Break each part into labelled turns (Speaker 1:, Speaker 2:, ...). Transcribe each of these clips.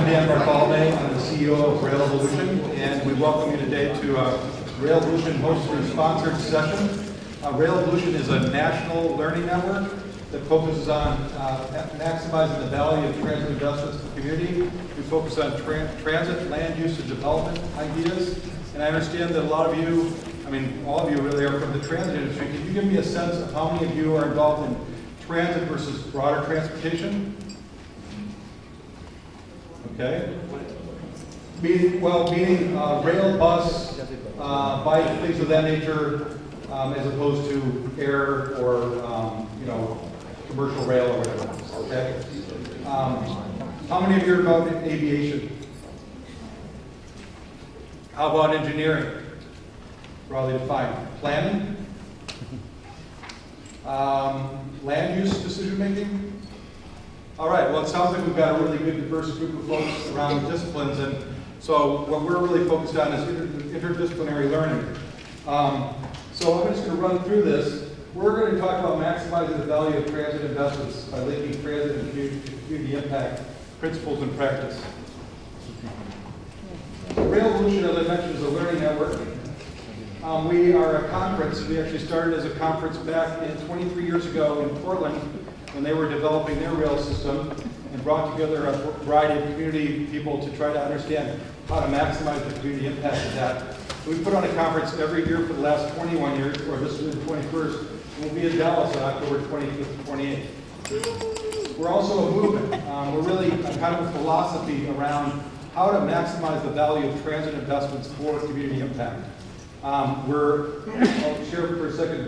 Speaker 1: I'm Dan Bartholomew. I'm the CEO of Rail-Volution, and we welcome you today to Rail-Volution hosted and sponsored session. Rail-Volution is a national learning network that focuses on maximizing the value of transit investments in the community. We focus on transit, land use, and development ideas. And I understand that a lot of you, all of you really are from the transit industry. Can you give me a sense of how many of you are involved in transit versus broader transportation? Okay. Meaning rail, bus, bike, things of that nature, as opposed to air or commercial rail or whatever. Okay. How many of you are involved in aviation? How about engineering? Broadly defined. Planning? Land use decision making? All right, well, it sounds like we've got a really good diverse group of folks around the disciplines, and so what we're really focused on is interdisciplinary learning. So I'm just going to run through this. We're going to talk about maximizing the value of transit investments by linking transit and community impact principles and practice. Rail-Volution, as I mentioned, is a learning network. We are a conference. We actually started as a conference back 23 years ago in Portland when they were developing their rail system and brought together a variety of community people to try to understand how to maximize the community impact of that. So we put on a conference every year for the last 21 years, or this is the 21st, and we'll be in Dallas on October 25th and 28th. We're also a movement. We're really kind of a philosophy around how to maximize the value of transit investments for community impact. I'll share for a second,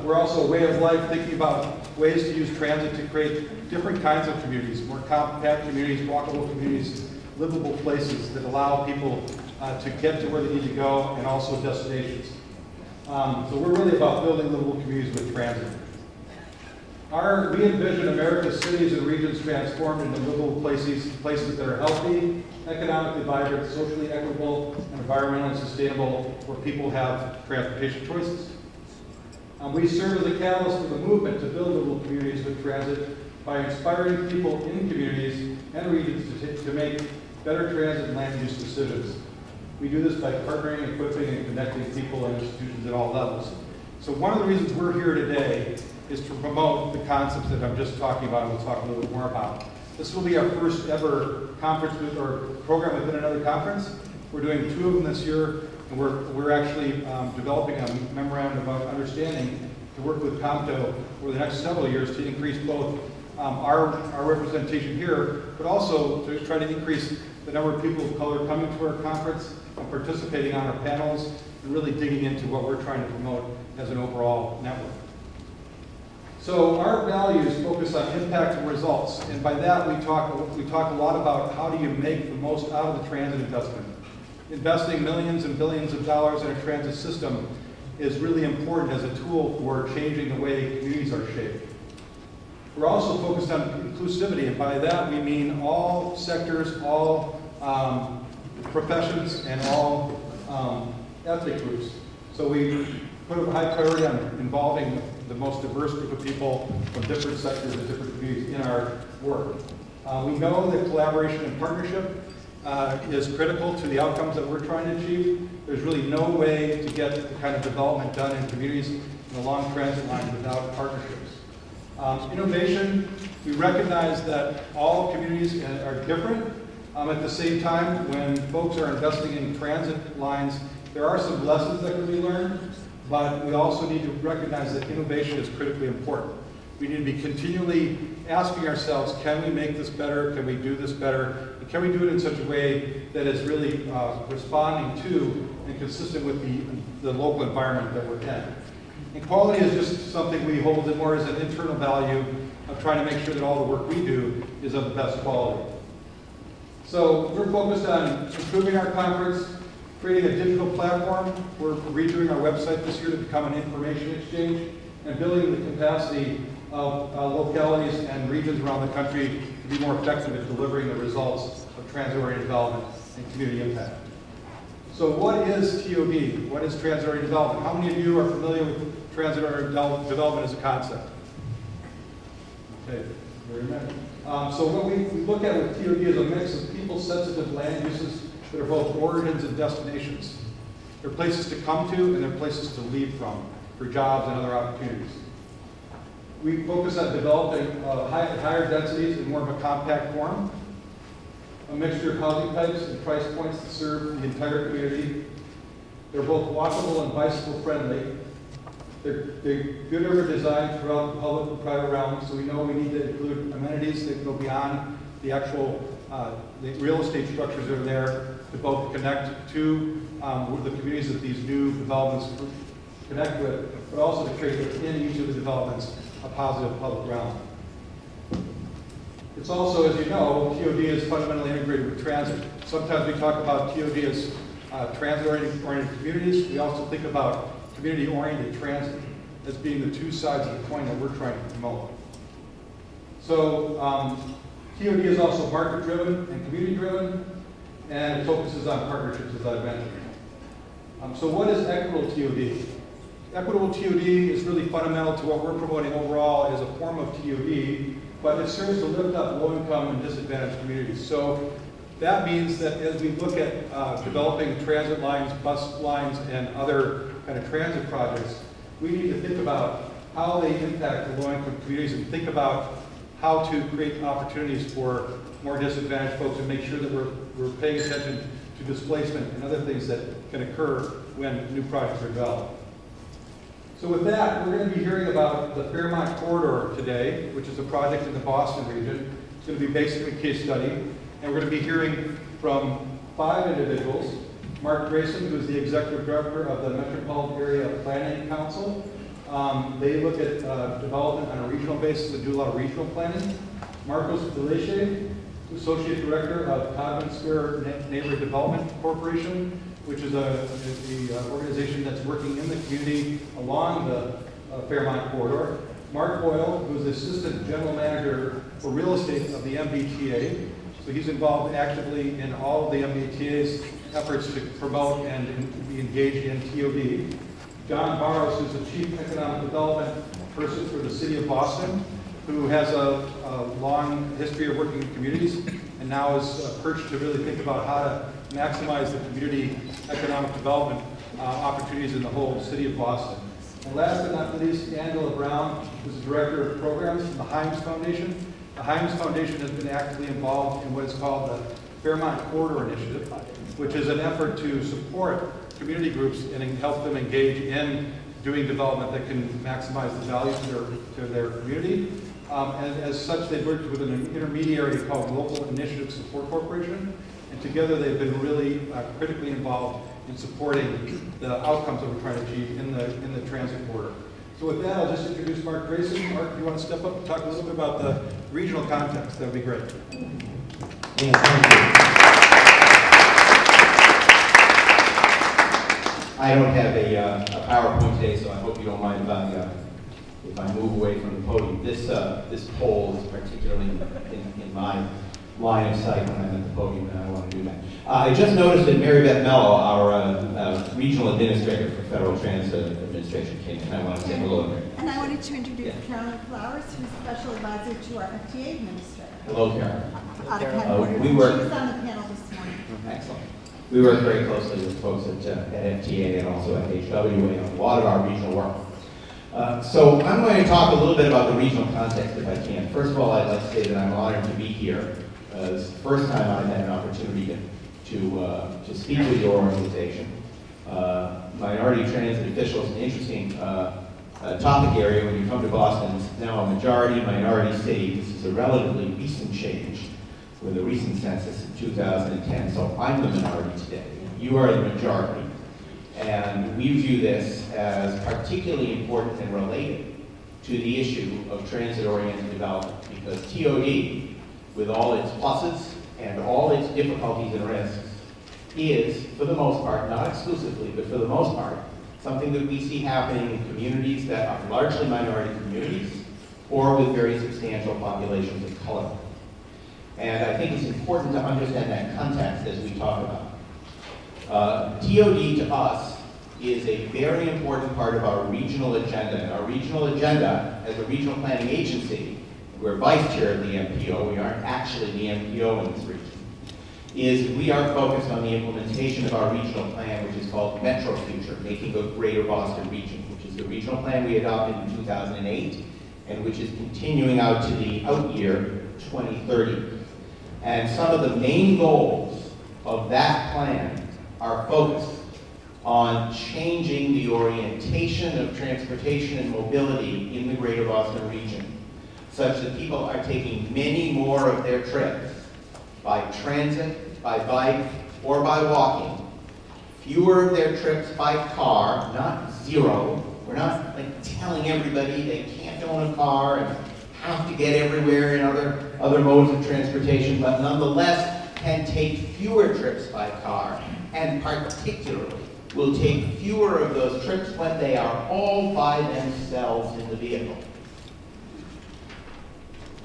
Speaker 1: we're also a way of life, thinking about ways to use transit to create different kinds of communities, more compact communities, walkable communities, livable places that allow people to get to where they need to go, and also destinations. So we're really about building livable communities with transit. We envision America's cities and regions transformed into livable places that are healthy, economically vibrant, socially equitable, and environmentally sustainable, where people have transportation choices. We serve as a catalyst for the movement to build livable communities with transit by inspiring people in communities and regions to make better transit and land use decisions. We do this by partnering, equipping, and connecting people and institutions at all levels. So one of the reasons we're here today is to promote the concepts that I'm just talking about, and we'll talk a little bit more about. This will be our first ever conference or program within another conference. We're doing 2 of them this year, and we're actually developing a memorandum of understanding to work with Comto over the next several years to increase both our representation here, but also to try to increase the number of people of color coming to our conference and participating on our panels and really digging into what we're trying to promote as an overall network. So our values focus on impact and results, and by that we talk a lot about how do you make the most out of the transit investment. Investing millions and billions of dollars in a transit system is really important as a tool for changing the way communities are shaped. We're also focused on inclusivity, and by that we mean all sectors, all professions, and all ethnic groups. So we put a high priority on involving the most diverse group of people from different sectors and different communities in our work. We know that collaboration and partnership is critical to the outcomes that we're trying to achieve. There's really no way to get the kind of development done in communities in the long transit line without partnerships. Innovation, we recognize that all communities are different. At the same time, when folks are investing in transit lines, there are some lessons that can be learned, but we also need to recognize that innovation is critically important. We need to be continually asking ourselves, can we make this better? Can we do this better? And can we do it in such a way that is really responding to and consistent with the local environment that we're in? And quality is just something we hold it more as an internal value of trying to make sure that all the work we do is of the best quality. So we're focused on improving our conference, creating a digital platform. We're redoing our website this year to become an information exchange, and building the capacity of localities and regions around the country to be more effective at delivering the results of transit-oriented development and community impact. So what is TOD? What is transit-oriented development? How many of you are familiar with transit-oriented development as a concept? Okay, very many. So what we look at with TOD is a mix of people-sensitive land uses that are both origins and destinations. They're places to come to and they're places to leave from for jobs and other opportunities. We focus on developing higher densities in more of a compact form, a mixture of housing types and price points that serve the entire community. They're both walkable and bicycle friendly. They're good urban design throughout the public and private realm, so we know we need to include amenities that go beyond the actual the real estate structures that are there to both connect to the communities that these new developments connect with, but also to create within each of the developments a positive public realm. It's also, as you know, TOD is fundamentally integrated with transit. Sometimes we talk about TOD as transit-oriented communities. We also think about community-oriented transit as being the two sides of the coin that we're trying to promote. So TOD is also market-driven and community-driven, and it focuses on partnerships, as I mentioned. So what is equitable TOD? Equitable TOD is really fundamental to what we're promoting overall as a form of TOD, but it serves to lift up low-income and disadvantaged communities. So that means that as we look at developing transit lines, bus lines, and other kind of transit projects, we need to think about how they impact the low-income communities and think about how to create opportunities for more disadvantaged folks and make sure that we're paying attention to displacement and other things that can occur when new projects are developed. So with that, we're going to be hearing about the Fairmont Corridor today, which is a project in the Boston region. It's going to be basically a case study. And we're going to be hearing from 5 individuals. Mark Grayson, who is the Executive Director of the Metropolitan Area Planning Council. They look at development on a regional basis and do a lot of regional planning. Marcos Felice, Associate Director of Codman Square Neighborhood Development Corporation, which is the organization that's working in the community along the Fairmont Corridor. Mark Boyle, who is the Assistant General Manager for Real Estate of the MBTA. So he's involved actively in all of the MBTA's efforts to promote and be engaged in TOD. John Barrows, who's the Chief Economic Development Person for the City of Boston, who has a long history of working in communities and now is perched to really think about how to maximize the community economic development opportunities in the whole City of Boston. And last but not least, Angela Brown, who's the Director of Programs from the Himes Foundation. The Himes Foundation has been actively involved in what is called the Fairmont Corridor Initiative, which is an effort to support community groups and help them engage in doing development that can maximize the value to their community. And as such, they've worked with an intermediary called Local Initiative Support Corporation, and together they've been really critically involved in supporting the outcomes that we're trying to achieve in the transit corridor. So with that, I'll just introduce Mark Grayson. Mark, if you want to step up and talk a little bit about the regional context, that would be great.
Speaker 2: Yeah, thank you. I don't have a PowerPoint today, so I hope you don't mind if I move away from the podium. This poll is particularly in my line of sight when I'm at the podium, and I don't want to do that. I just noticed that Mary Beth Mello, our regional administrator for Federal Transit Administration, came in. I want to say hello to her.
Speaker 3: And I wanted to introduce Carolyn Flowers, who's special advisor to our FTA administrator.
Speaker 2: Hello, Karen.
Speaker 3: Out of headquarters.
Speaker 2: We work-
Speaker 3: She was on the panel this morning.
Speaker 2: Excellent. We work very closely with folks at FTA and also at HWA on a lot of our regional work. So I'm going to talk a little bit about the regional context if I can. First of all, I'd like to say that I'm honored to be here. It's the first time I've had an opportunity to speak with your organization. Minority transit officials is an interesting topic area. When you come to Boston, it's now a majority minority city. This is a relatively recent change with a recent census in 2010. So I'm the minority today. You are the majority. And we view this as particularly important and related to the issue of transit-oriented development because TOD, with all its pluses and all its difficulties and risks, is, for the most part, not exclusively, but for the most part, something that we see happening in communities that are largely minority communities or with very substantial populations of color. And I think it's important to understand that context as we talk about it. TOD to us is a very important part of our regional agenda. And our regional agenda, as a regional planning agency, we're vice chair of the MPO, we aren't actually the MPO in this region, is we are focused on the implementation of our regional plan, which is called Metro Future, Making a Greater Boston Region, which is the regional plan we adopted in 2008, and which is continuing out to the out year 2030. And some of the main goals of that plan are focused on changing the orientation of transportation and mobility in the Greater Boston region, such that people are taking many more of their trips by transit, by bike, or by walking. Fewer of their trips by car, not zero. We're not telling everybody they can't own a car and have to get everywhere in other modes of transportation, but nonetheless can take fewer trips by car, and particularly will take fewer of those trips when they are all by themselves in the vehicle.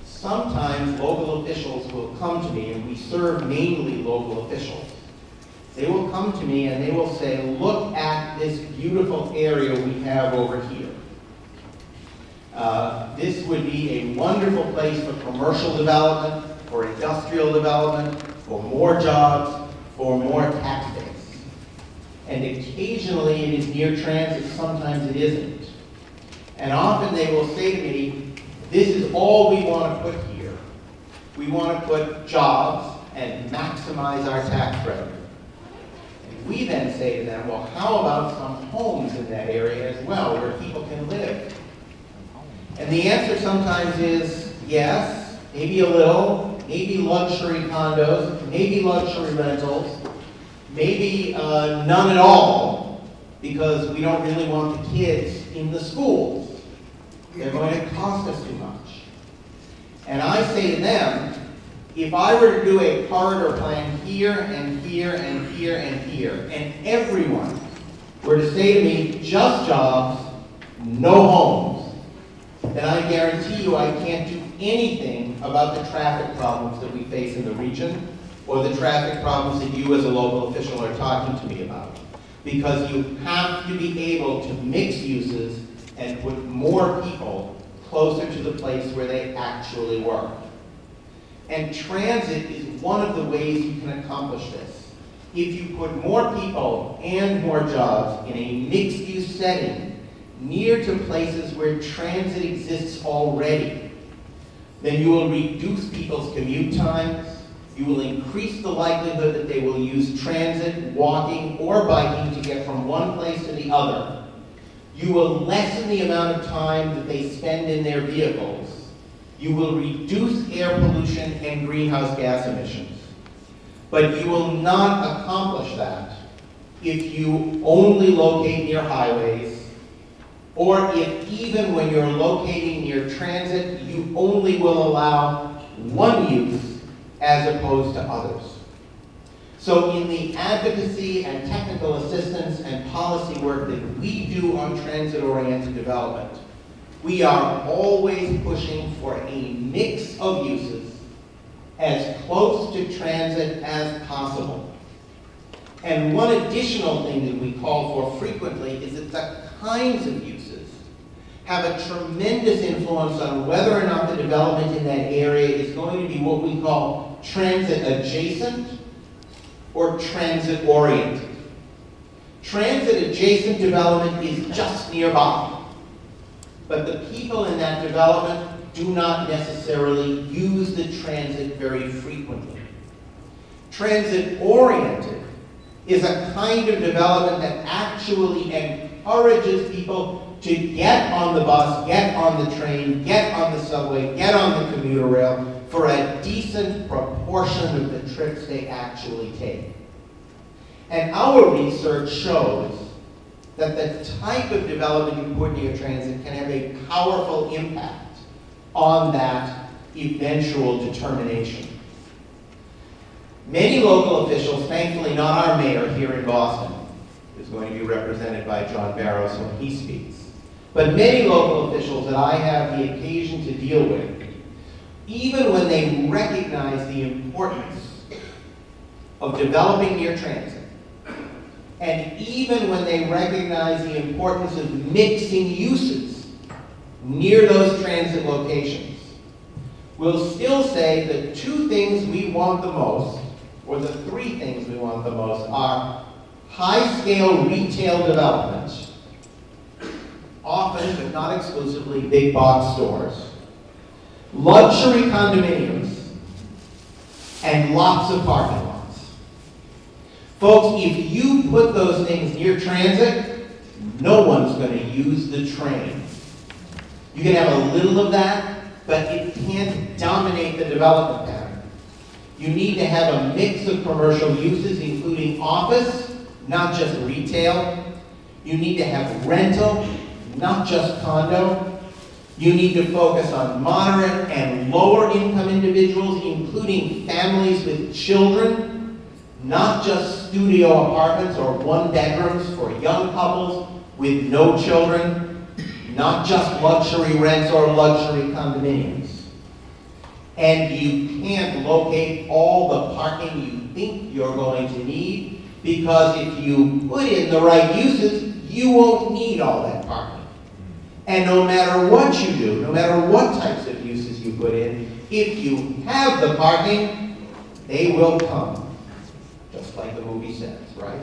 Speaker 2: Sometimes local officials will come to me, and we serve mainly local officials. They will come to me and they will say, look at this beautiful area we have over here. This would be a wonderful place for commercial development, for industrial development, for more jobs, for more tax base. And occasionally it is near transit, sometimes it isn't. And often they will say to me, this is all we want to put here. We want to put jobs and maximize our tax revenue. And we then say to them, well, how about some homes in that area as well, where people can live? And the answer sometimes is yes, maybe a little, maybe luxury condos, maybe luxury rentals, maybe none at all, because we don't really want the kids in the schools. They're going to cost us too much. And I say to them, if I were to do a corridor plan here and here and here and here, and everyone were to say to me, just jobs, no homes, then I guarantee you I can't do anything about the traffic problems that we face in the region, or the traffic problems that you as a local official are talking to me about. Because you have to be able to mix uses and put more people closer to the place where they actually work. And transit is one of the ways you can accomplish this. If you put more people and more jobs in a mixed-use setting near to places where transit exists already, then you will reduce people's commute times, you will increase the likelihood that they will use transit, walking, or biking to get from one place to the other. You will lessen the amount of time that they spend in their vehicles. You will reduce air pollution and greenhouse gas emissions. But you will not accomplish that if you only locate near highways, or if even when you're locating near transit, you only will allow one use as opposed to others. So in the advocacy and technical assistance and policy work that we do on transit-oriented development, we are always pushing for a mix of uses as close to transit as possible. And one additional thing that we call for frequently is that the kinds of uses have a tremendous influence on whether or not the development in that area is going to be what we call transit adjacent or transit oriented. Transit adjacent development is just nearby, but the people in that development do not necessarily use the transit very frequently. Transit oriented is a kind of development that actually encourages people to get on the bus, get on the train, get on the subway, get on the commuter rail for a decent proportion of the trips they actually take. And our research shows that the type of development you put near transit can have a powerful impact on that eventual determination. Many local officials, thankfully not our mayor here in Boston, who's going to be represented by John Barrows when he speaks, but many local officials that I have the occasion to deal with, even when they recognize the importance of developing near transit, and even when they recognize the importance of mixing uses near those transit locations, will still say the two things we want the most, or the three things we want the most, are high-scale retail development, often but not exclusively big box stores, luxury condominiums, and lots of parking lots. Folks, if you put those things near transit, no one's going to use the train. You can have a little of that, but it can't dominate the development pattern. You need to have a mix of commercial uses, including office, not just retail. You need to have rental, not just condo. You need to focus on moderate and lower income individuals, including families with children, not just studio apartments or one bedrooms for young couples with no children, not just luxury rents or luxury condominiums. And you can't locate all the parking you think you're going to need, because if you put in the right uses, you won't need all that parking. And no matter what you do, no matter what types of uses you put in, if you have the parking, they will come. Just like the movie says, right?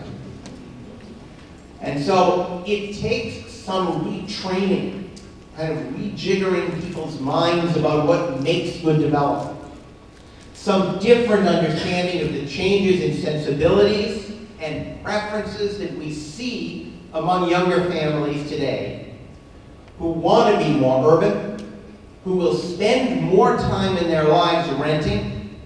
Speaker 2: And so it takes some retraining, kind of rejiggering people's minds about what makes good development. Some different understanding of the changes in sensibilities and preferences that we see among younger families today, who want to be more urban, who will spend more time in their lives renting,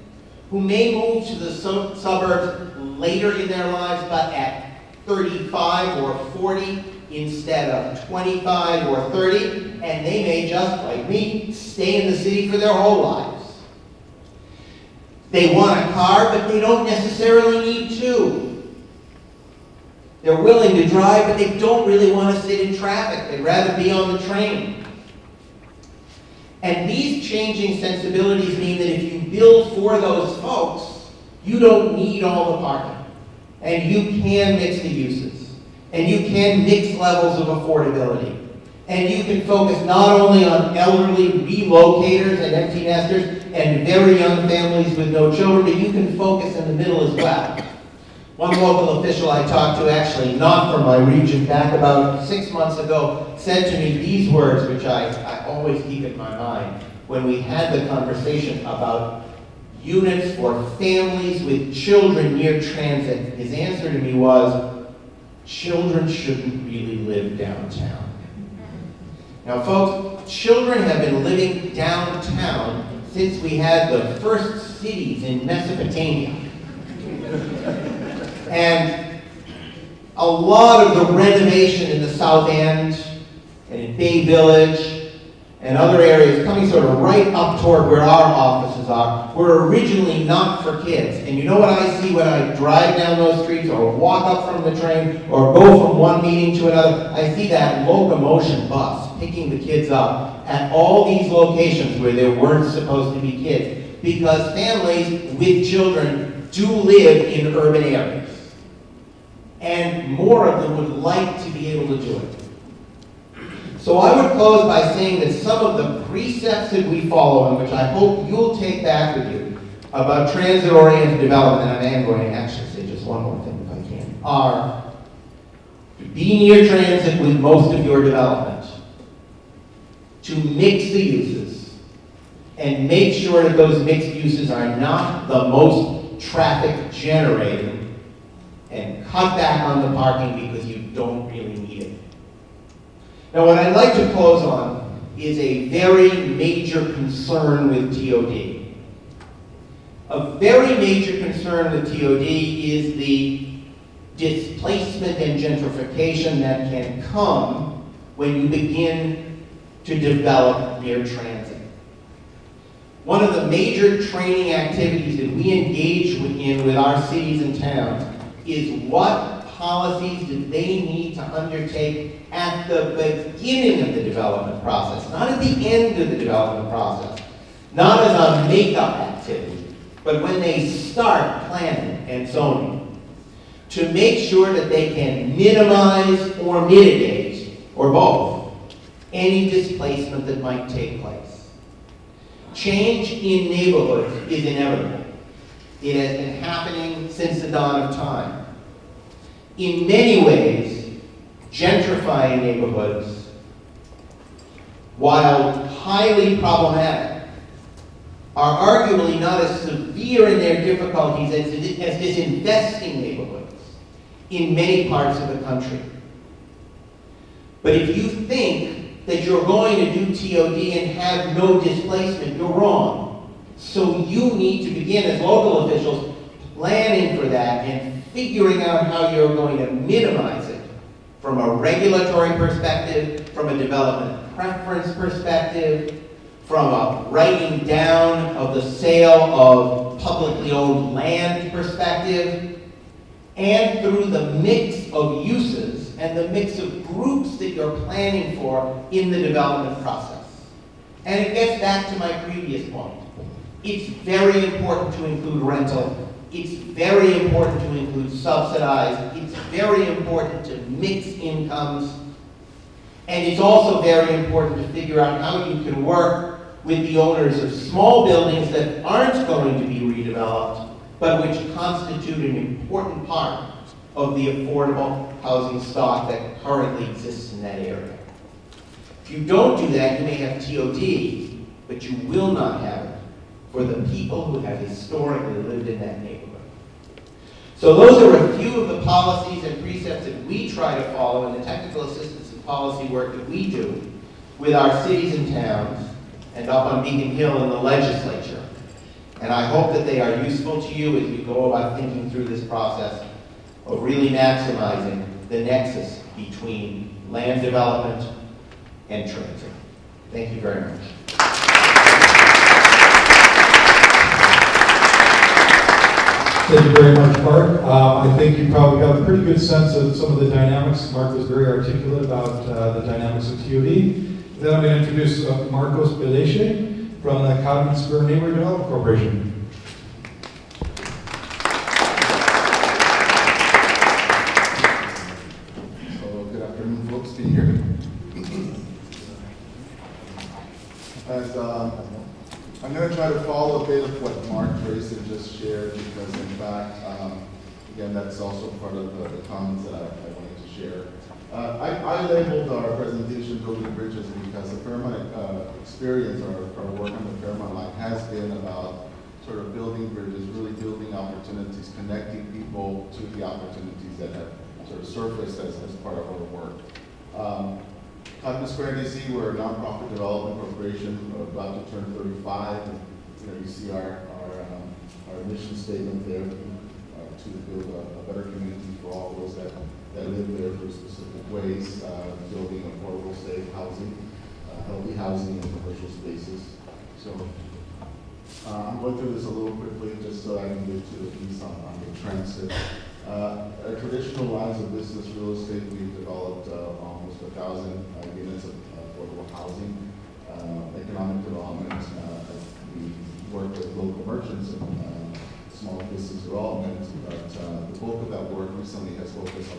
Speaker 2: who may move to the suburbs later in their lives, but at 35 or 40 instead of 25 or 30, and they may just, like me, stay in the city for their whole lives. They want a car, but they don't necessarily need two. They're willing to drive, but they don't really want to sit in traffic. They'd rather be on the train. And these changing sensibilities mean that if you build for those folks, you don't need all the parking. And you can mix the uses. And you can mix levels of affordability. And you can focus not only on elderly relocators and empty nesters and very young families with no children, but you can focus in the middle as well. One local official I talked to, actually not from my region, back about 6 months ago, said to me these words, which I always keep in my mind, when we had the conversation about units for families with children near transit. His answer to me was, children shouldn't really live downtown. Now folks, children have been living downtown since we had the first cities in Mesopotamia. And a lot of the renovation in the South End and in Bay Village and other areas coming sort of right up toward where our offices are were originally not for kids. And you know what I see when I drive down those streets or walk up from the train or go from one meeting to another? I see that locomotion bus picking the kids up at all these locations where there weren't supposed to be kids, because families with children do live in urban areas. And more of them would like to be able to do it. So I would close by saying that some of the precepts that we follow, and which I hope you'll take back with you, about transit-oriented development, and I am going to actually say just one more thing if I can, are to be near transit with most of your development, to mix the uses, and make sure that those mixed uses are not the most traffic generating, and cut back on the parking because you don't really need it. Now, what I'd like to close on is a very major concern with TOD. A very major concern with TOD is the displacement and gentrification that can come when you begin to develop near transit. One of the major training activities that we engage in with our cities and towns is what policies do they need to undertake at the beginning of the development process, not at the end of the development process, not as a makeup activity, but when they start planning and zoning, to make sure that they can minimize or mitigate, or both, any displacement that might take place. change in neighborhoods is inevitable. It has been happening since the dawn of time. In many ways, gentrifying neighborhoods, while highly problematic, are arguably not as severe in their difficulties as disinvesting neighborhoods in many parts of the country. But if you think that you're going to do TOD and have no displacement, you're wrong. So you need to begin, as local officials, planning for that and figuring out how you're going to minimize it from a regulatory perspective, from a development preference perspective, from a writing down of the sale of publicly owned land perspective, and through the mix of uses and the mix of groups that you're planning for in the development process. And it gets back to my previous point. It's very important to include rental. It's very important to include subsidized. It's very important to mix incomes. And it's also very important to figure out how you can work with the owners of small buildings that aren't going to be redeveloped, but which constitute an important part of the affordable housing stock that currently exists in that area. If you don't do that, you may have TOD, but you will not have it for the people who have historically lived in that neighborhood. So those are a few of the policies and precepts that we try to follow in the technical assistance and policy work that we do with our cities and towns and up on Beacon Hill in the legislature. And I hope that they are useful to you as you go about thinking through this process of really maximizing the nexus between land development and transit. Thank you very much.
Speaker 4: Thank you very much, Mark. I think you probably got a pretty good sense of some of the dynamics. Mark was very articulate about the dynamics of TOD. Then I'm going to introduce Marcos Beleche from the Cotton Spur Neighborhood Development Corporation.
Speaker 5: Good afternoon, folks. Can you hear me? I'm going to try to follow a bit of what Mark Grayson just shared, because in fact, again, that's also part of the comments that I wanted to share. I labeled our presentation Building Bridges because the Fairmont experience, our work on the Fairmont line has been about sort of building bridges, really building opportunities, connecting people to the opportunities that have sort of surfaced as part of our work. Cotton Spur DC, we're a nonprofit development corporation. We're about to turn 35. And, you see our mission statement there to build a better community for all those that live there for specific ways, building affordable, safe housing, healthy housing, and commercial spaces. So I'm going through this a little quickly just so I can get to at least on the transit. Our traditional lines of business, real estate, we've developed almost 1,000 units of affordable housing, economic development. We work with local merchants and small business development, but the bulk of that work recently has focused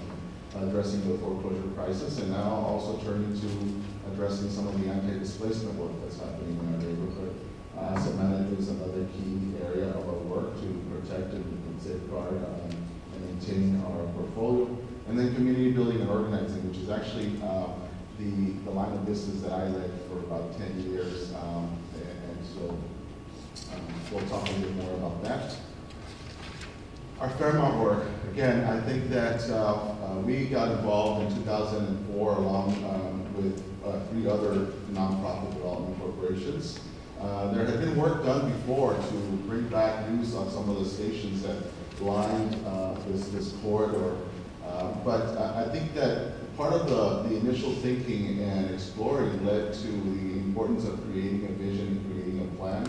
Speaker 5: on addressing the foreclosure crisis, and now also turning to addressing some of the anti-displacement work that's happening in our neighborhood. Asset management is another key area of our work to protect and safeguard and maintain our portfolio. And then community building and organizing, which is actually the line of business that I led for about 10 years. And so we'll talk a little bit more about that. Our Fairmont work, again, I think that we got involved in 2004 along with 3 other nonprofit development corporations. There had been work done before to bring back news on some of the stations that lined this corridor. But I think that part of the initial thinking and exploring led to the importance of creating a vision and creating a plan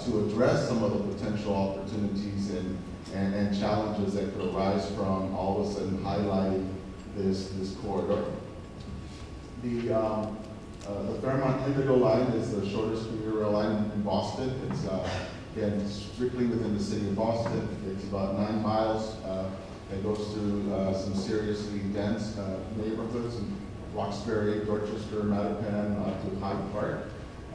Speaker 5: to address some of the potential opportunities and challenges that could arise from all of a sudden highlighting this corridor. The Fairmont Indigo line is the shortest commuter rail line in Boston. It's again strictly within the city of Boston. It's about 9 miles. It goes through some seriously dense neighborhoods in Roxbury, Dorchester, Mattapan, to Hyde Park.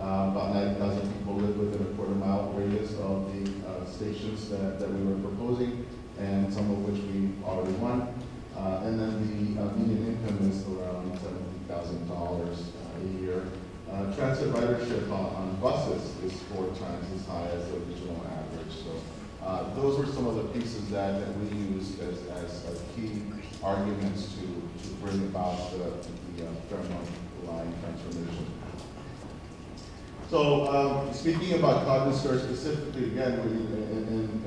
Speaker 5: About 9,000 people live within a quarter-mile radius of the stations that we were proposing, and some of which we already won. And then the median income is around $70,000 a year. Transit ridership on buses is 4 times as high as the regional average. So those were some of the pieces that we used as key arguments to bring about the Fairmont line transformation. So speaking about Cognizant specifically, again,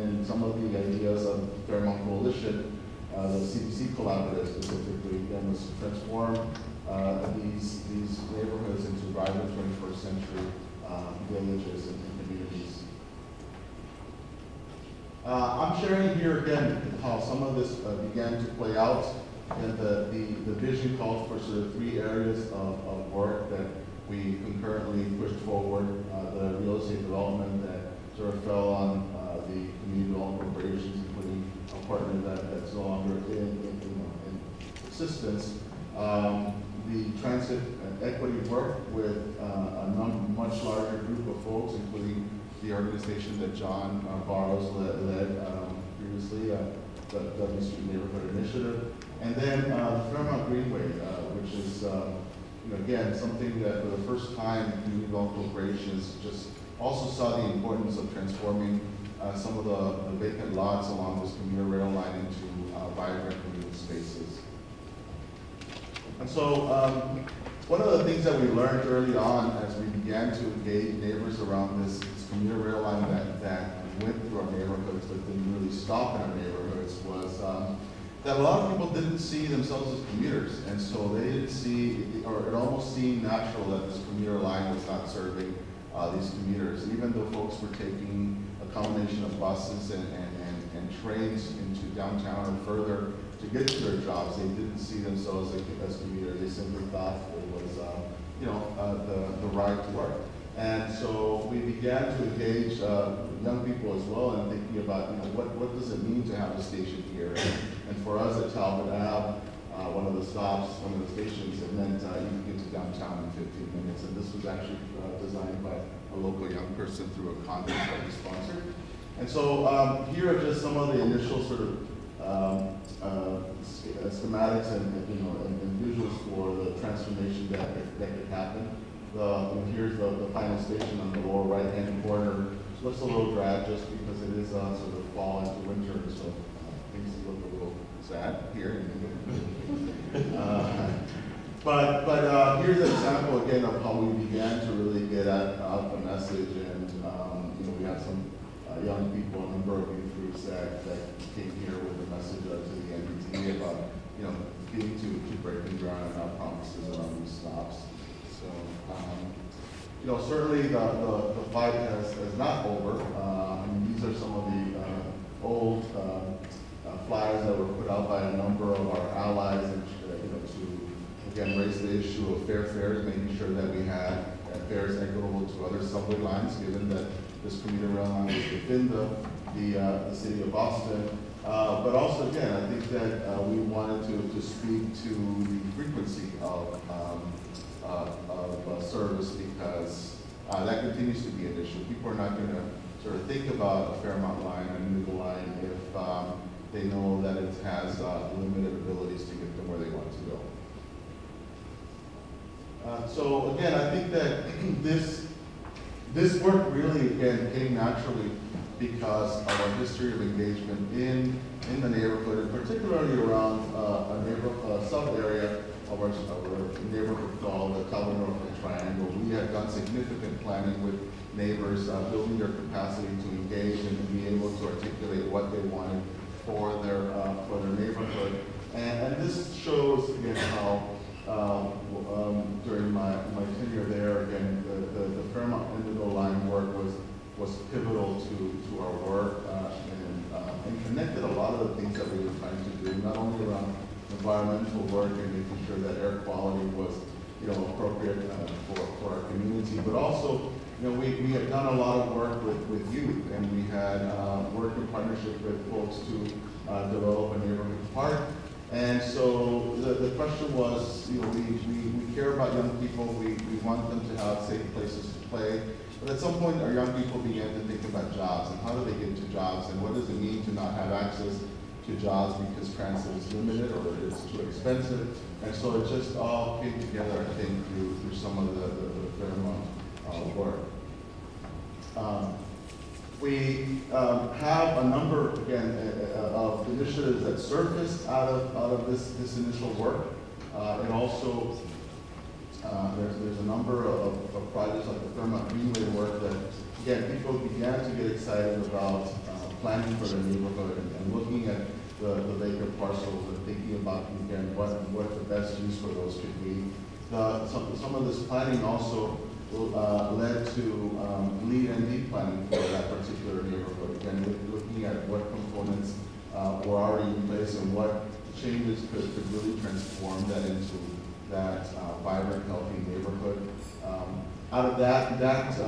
Speaker 5: in some of the ideas of Fairmont Coalition, the CDC collaborative specifically, again, was to transform these neighborhoods into vibrant 21st century villages and communities. I'm sharing here again how some of this began to play out, and the vision called for sort of 3 areas of work that we concurrently pushed forward. The real estate development that sort of fell on the community development corporations, including a partner that's no longer in existence. The transit and equity work with a much larger group of folks, including the organization that John Barrows led previously, the W Street Neighborhood Initiative. And then Fairmont Greenway, which is, again, something that for the first time, community development corporations just also saw the importance of transforming some of the vacant lots along this commuter rail line into vibrant community spaces. And so one of the things that we learned early on as we began to engage neighbors around this commuter rail line that went through our neighborhoods but didn't really stop in our neighborhoods was that a lot of people didn't see themselves as commuters, and so they didn't see, or it almost seemed natural that this commuter line was not serving these commuters, even though folks were taking a combination of buses and trains into downtown and further to get to their jobs. They didn't see themselves as commuters. They simply thought it was, the ride to work. And so we began to engage young people as well in thinking about, what does it mean to have a station here? And for us at Talbot Ave, one of the stations, it meant you could get to downtown in 15 minutes. And this was actually designed by a local young person through a contest that we sponsored. And so here are just some of the initial sort of schematics and visuals for the transformation that could happen. Here's the final station on the lower right-hand corner. It looks a little drab just because it is sort of fall into winter, so things look a little sad here. But here's an example again of how we began to really get out the message, and we have some young people, a number of youth groups that came here with a message to the NBT about getting to breaking ground and our promises around these stops. So, certainly the fight has not over. These are some of the old flyers that were put out by a number of our allies, and to again raise the issue of fair fares, making sure that we had fares equitable to other subway lines, given that this commuter rail line is within the city of Boston. But also, again, I think that we wanted to speak to the frequency of service, because that continues to be an issue. People are not going to sort of think about a Fairmont line, a Newell line, if they know that it has limited abilities to get them where they want to go. So again, I think that this work really, again, came naturally because of our history of engagement in the neighborhood, and particularly around a sub-area of our neighborhood called the Talbot Norfolk Triangle. We had done significant planning with neighbors, building their capacity to engage and to be able to articulate what they wanted for their neighborhood. And this shows, again, how during my tenure there, again, the Fairmont Indigo line work was pivotal to our work and connected a lot of the things that we were trying to do, not only around environmental work and making sure that air quality was appropriate for our community, but also we had done a lot of work with youth, and we had worked in partnership with folks to develop a neighborhood park. And so the question was, you know, we care about young people, we want them to have safe places to play, but at some point our young people began to think about jobs and how do they get to jobs and what does it mean to not have access to jobs because transit is limited or it's too expensive. And so it just all came together, I think, through some of the Fairmont work. We have a number, again, of initiatives that surfaced out of this initial work. And also, there's a number of projects like the Fairmont Greenway work that, again, people began to get excited about planning for their neighborhood and looking at the vacant parcels and thinking about, again, what the best use for those could be. Some of this planning also led to lead and deed planning for that particular neighborhood. Again, looking at what components were already in place and what changes could really transform that into that vibrant, healthy neighborhood. Out of that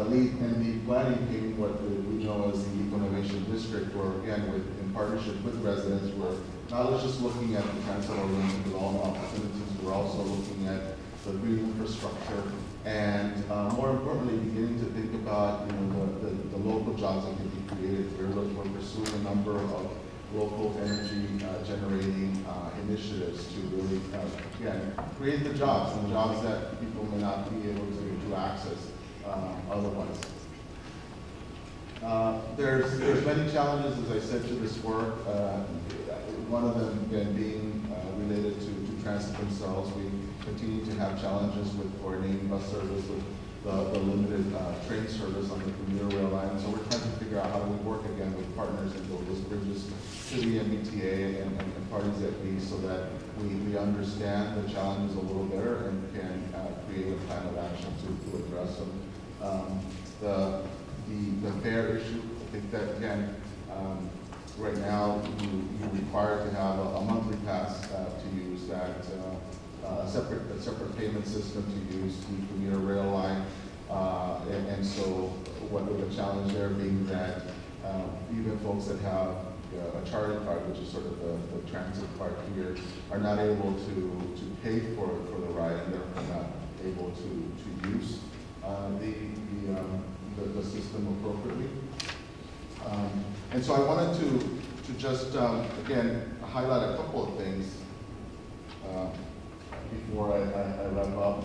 Speaker 5: lead and deed planning came what we know as the Eco Innovation District, where again, in partnership with residents, we're not just looking at the transit-oriented development opportunities, we're also looking at the green infrastructure, and more importantly, beginning to think about the local jobs that can be created. We're pursuing a number of local energy generating initiatives to really, again, create the jobs and jobs that people may not be able to access otherwise. There's many challenges, as I said, to this work. One of them, again, being related to transit themselves. We continue to have challenges with coordinating bus service, with the limited train service on the commuter rail line. So we're trying to figure out how do we work again with partners and build those bridges to the MBTA and parties that we, so that we understand the challenges a little better and can create a plan of action to address them. The fare issue, I think that again, right now you're required to have a monthly pass to use that. A separate payment system to use the commuter rail line, and so what the challenge there being that even folks that have a charter card, which is sort of the transit card here, are not able to pay for the ride and therefore not able to use the system appropriately. And so I wanted to just again highlight a couple of things before I wrap up.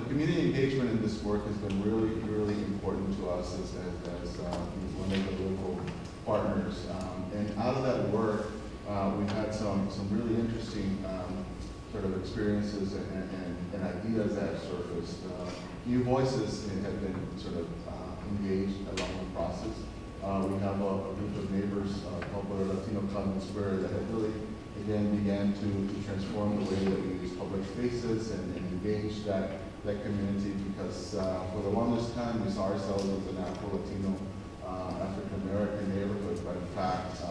Speaker 5: Community engagement in this work has been really, really important to us as one of the local partners. And out of that work, we've had some really interesting sort of experiences and ideas that have surfaced. New voices have been sort of engaged along the process. We have a group of neighbors called the Latino Club in Square that have really, again, began to transform the way that we use public spaces and engage that community, because for the longest time we saw ourselves as an Afro-Latino, African-American neighborhood, but in fact,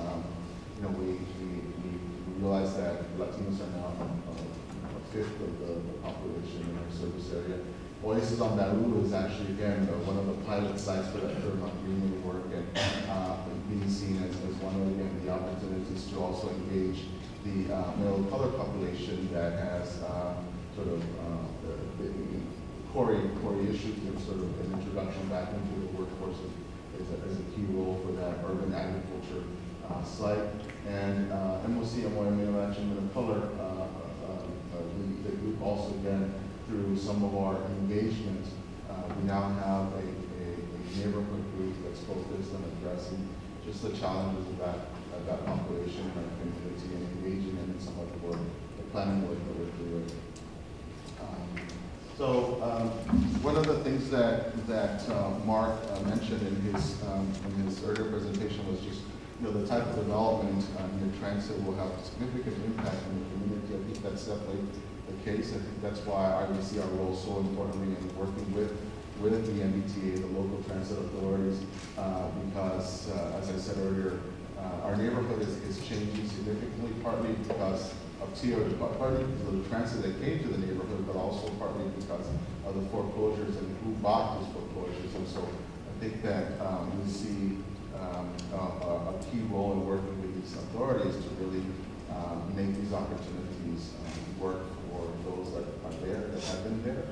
Speaker 5: we realized that Latinos are now a fifth of the population in our service area. Oasis on Baru is actually, again, one of the pilot sites for that Fairmont Greenway work, and being seen as one of, again, the opportunities to also engage the male of color population that has sort of the core issues of sort of an introduction back into the workforce as a key role for that urban agriculture site. And MOCMO, Male Action Men of Color, the group also, again, through some of our engagement, we now have a neighborhood group that's focused on addressing just the challenges of that population in our community and engaging in some of the work, the planning work that we're doing. So one of the things that Mark mentioned in his earlier presentation was just the type of development near transit will have significant impact on the community. I think that's definitely the case. I think that's why we see our role so importantly in working with the MBTA, the local transit authorities, because as I said earlier, our neighborhood is changing significantly, partly because of TOD, partly because of the transit that came to the neighborhood, but also partly because of the foreclosures and who bought those foreclosures. And so I think that we see a key role in working with these authorities to really make these opportunities work for those that are there, that have been there,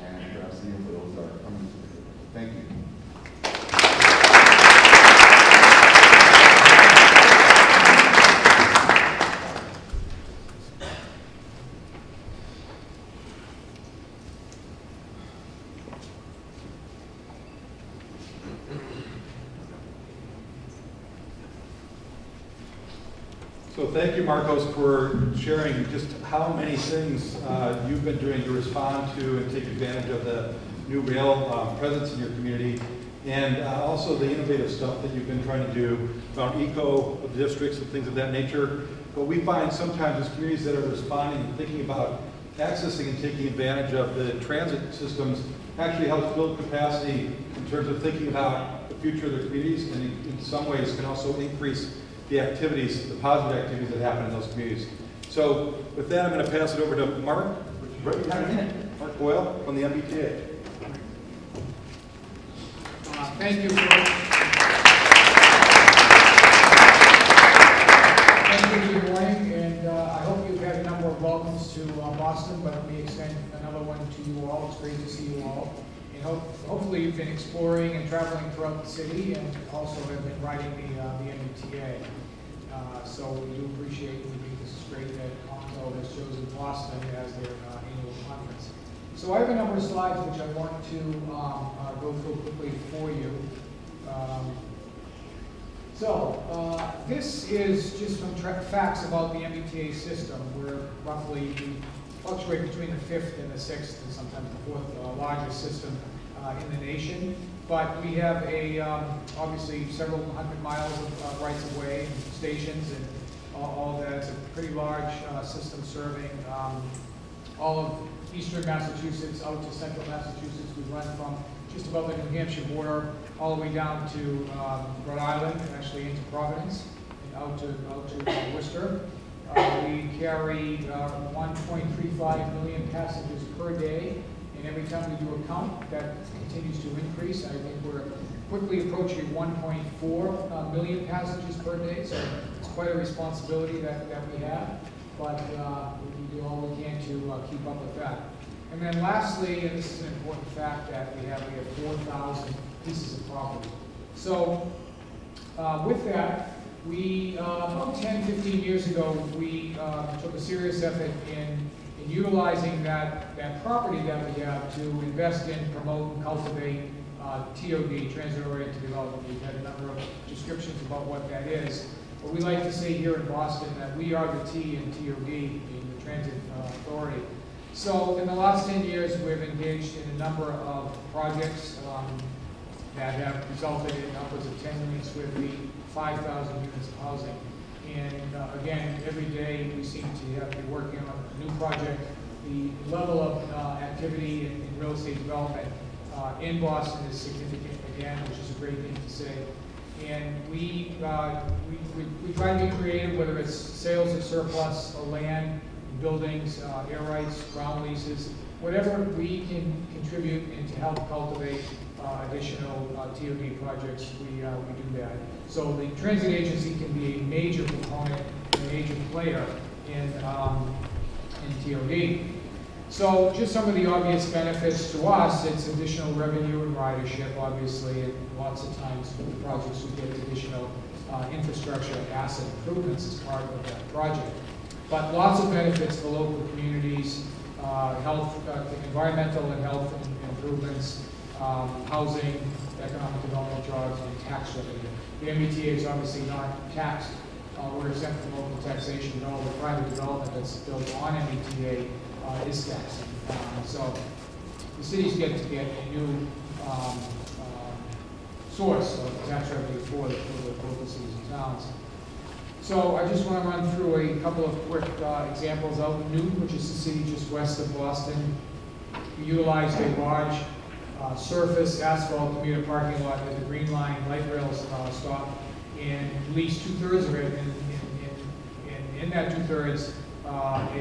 Speaker 5: and perhaps even for those that are coming to the area. Thank you.
Speaker 1: So thank you, Marcos, for sharing just how many things you've been doing to respond to and take advantage of the new rail presence in your community, and also the innovative stuff that you've been trying to do around eco districts and things of that nature. But we find sometimes as communities that are responding and thinking about accessing and taking advantage of the transit systems actually helps build capacity in terms of thinking about the future of their communities, and in some ways can also increase the activities, the positive activities that happen in those communities. So with that, I'm going to pass it over to Mark. Right behind me. Mark Boyle from the MBTA.
Speaker 6: Thank you. Thank you. Good morning, and I hope you've had a number of welcomes to Boston, but let me extend another one to you all. It's great to see you all. And hopefully you've been exploring and traveling throughout the city, and also have been riding the MBTA. So we do appreciate, and we think this is great that Comto has chosen Boston as their annual conference. So I have a number of slides which I want to go through quickly for you. This is just some facts about the MBTA system. We're roughly, we fluctuate between the 5th and the 6th, and sometimes the 4th largest system in the nation. But we have obviously several hundred miles of rights of way and stations and all of that. It's a pretty large system serving all of eastern Massachusetts out to central Massachusetts. We run from just above the New Hampshire border all the way down to Rhode Island, and actually into Providence, and out to Worcester. We carry 1.35 million passengers per day. And every time we do a count, that continues to increase. I think we're quickly approaching 1.4 million passengers per day, so it's quite a responsibility that we have, but we do all we can to keep up with that. And then lastly, and this is an important fact that we have 4,000 pieces of property. So with that, we, about 10, 15 years ago, we took a serious effort in utilizing that property that we have to invest in, promote, and cultivate TOD, transit-oriented development. We've had a number of descriptions about what that is. But we like to say here in Boston that we are the T in TOD, being the Transit Authority. So in the last 10 years, we've engaged in a number of projects that have resulted in upwards of 10 million square feet, 5,000 units of housing. And again, every day we seem to be working on a new project. The level of activity in real estate development in Boston is significant again, which is a great thing to say. And we try to be creative, whether it's sales of surplus of land, buildings, air rights, ground leases, whatever we can contribute and to help cultivate additional TOD projects, we do that. So the transit agency can be a major component, a major player in TOD. So just some of the obvious benefits to us, it's additional revenue and ridership, obviously, and lots of times with the projects we get additional infrastructure and asset improvements as part of that project. But lots of benefits for local communities, health, environmental and health improvements, housing, economic development, jobs, and tax revenue. The MBTA is obviously not taxed. We're exempt from local taxation, and all the private development that's built on MBTA is taxed. So the cities get a new source of tax revenue for the local cities and towns. So I just want to run through a couple of quick examples out in Newton, which is the city just west of Boston. We utilized a large surface asphalt commuter parking lot at the Green Line light rail stop, and leased 2/3 of it. In that 2/3, a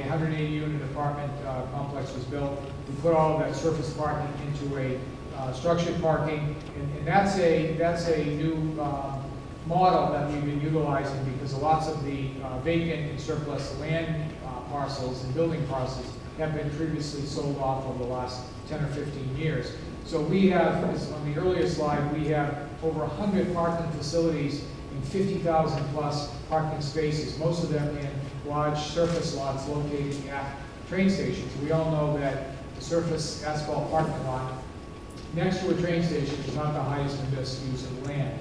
Speaker 6: 180-unit apartment complex was built. We put all of that surface parking into a structured parking, and that's a new model that we've been utilizing because lots of the vacant and surplus land parcels and building parcels have been previously sold off over the last 10 or 15 years. So we have, as on the earlier slide, we have over 100 parking facilities and 50,000 plus parking spaces, most of them in large surface lots located at train stations. We all know that the surface asphalt parking lot next to a train station is not the highest and best use of land.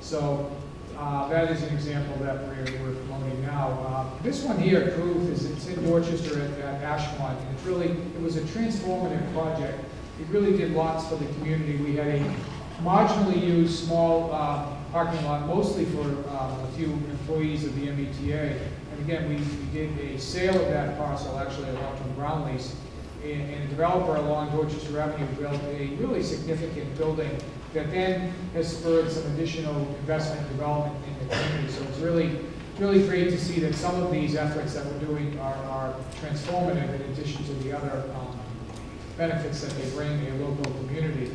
Speaker 6: So that is an example that we're promoting now. This one here, Truth, it's in Dorchester at Ashmont, and it was a transformative project. It really did lots for the community. We had a marginally used small parking lot, mostly for a few employees of the MBTA. And again, we did a sale of that parcel, actually a long-term ground lease, and a developer along Dorchester Avenue built a really significant building that then has spurred some additional investment and development in the community. So it's really great to see that some of these efforts that we're doing are transformative in addition to the other benefits that they bring to a local community.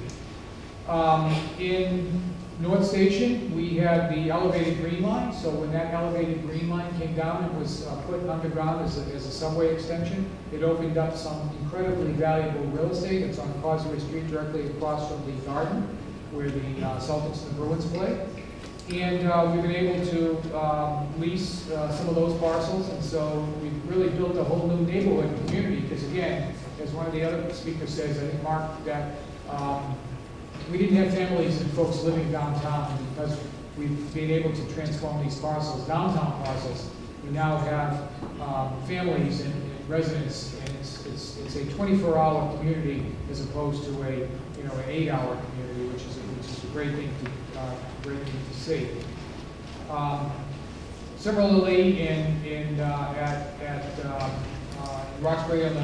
Speaker 6: In North Station, we had the elevated green line. So when that elevated green line came down, it was put underground as a subway extension. It opened up some incredibly valuable real estate. It's on Causeway Street, directly across from the Garden, where the Celtics and the Bruins play. And we've been able to lease some of those parcels, and so we've really built a whole new neighborhood and community, because again, as one of the other speakers says, I think, Mark, that we didn't have families and folks living downtown, and because we've been able to transform these parcels, downtown parcels, we now have families and residents, and it's a 24-hour community as opposed to an 8-hour community, which is a great thing to see. Similarly, at Roxbury on the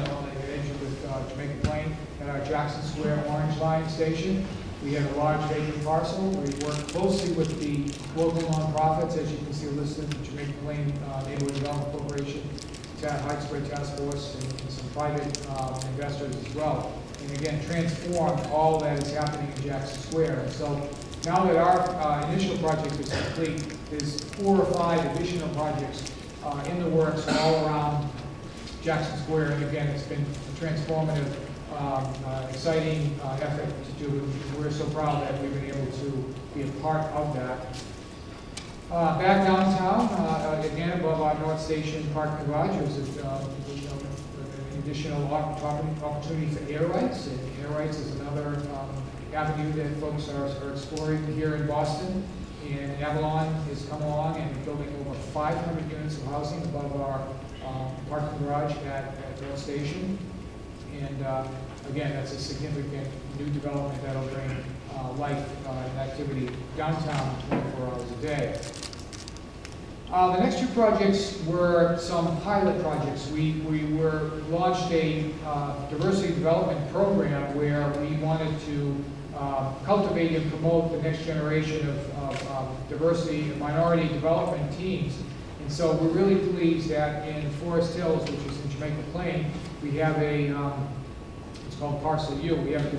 Speaker 6: edge of Jamaica Plain, at our Jackson Square Orange Line station, we have a large vacant parcel. We work closely with the local nonprofits, as you can see listed, the Jamaica Plain Neighborhood Development Corporation, High-Spread Task Force, and some private investors as well. And again, transform all that is happening in Jackson Square. And so now that our initial project is complete, there's 4 or 5 additional projects in the works all around Jackson Square. And again, it's been a transformative, exciting effort to do. We're so proud that we've been able to be a part of that. Back downtown, again above our North Station parking garage, there's an additional opportunity for air rights. And air rights is another avenue that folks are exploring here in Boston. And Avalon has come along and building over 500 units of housing above our parking garage at Rail Station. And again, that's a significant new development that'll bring life and activity downtown 24 hours a day. The next 2 projects were some pilot projects. We launched a diversity development program where we wanted to cultivate and promote the next generation of diversity and minority development teams. And so we're really pleased that in Forest Hills, which is in Jamaica Plain, we have it's called Parcel U. We have a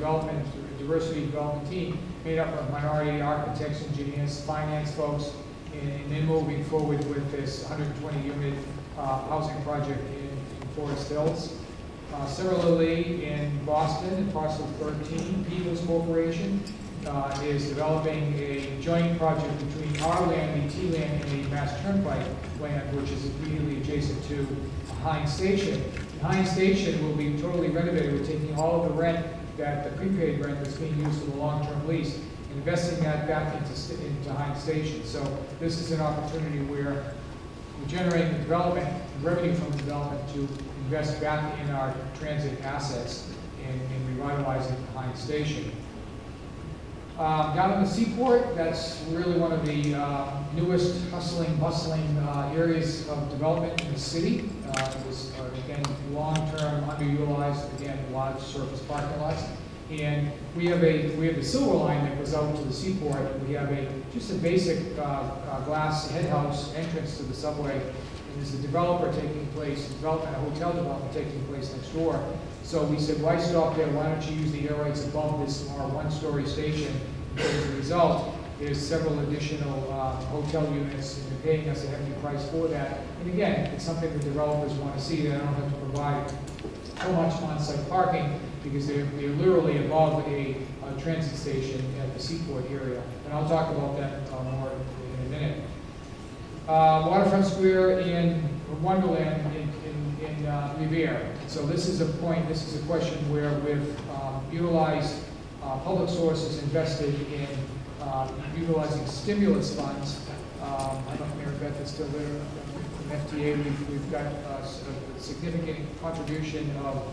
Speaker 6: diversity development team made up of minority architects, engineers, finance folks, and then moving forward with this 120-unit housing project in Forest Hills. Similarly, in Boston, in Parcel 13, Peoples Corporation is developing a joint project between our land, the T-land, and the Mass Turnpike land, which is immediately adjacent to Hines Station. And Hines Station will be totally renovated. We're taking all of the rent, the prepaid rent that's being used for the long-term lease, and investing that back into Hines Station. So this is an opportunity where we're generating the development, revenue from the development to invest back in our transit assets and revitalizing Hines Station. Down in the Seaport, that's really one of the newest hustling, bustling areas of development in the city. It was, again, long-term, underutilized, again, large surface parking lots. And we have the Silver Line that goes out to the Seaport. We have just a basic glass head house entrance to the subway. And there's a developer taking place, a hotel development taking place next door. So we said, why stop there? Why don't you use the air rights above this our one-story station? And as a result, There's several additional hotel units, and they're paying us a hefty price for that. And again, it's something the developers want to see. They don't have to provide so much on-site parking because they're literally above a transit station at the Seaport area. And I'll talk about that more in a minute. Waterfront Square in Wonderland in Revere. So this is a question where we've utilized public sources invested in utilizing stimulus funds. I don't know if Mary Beth is still there. From FTA, we've got a significant contribution of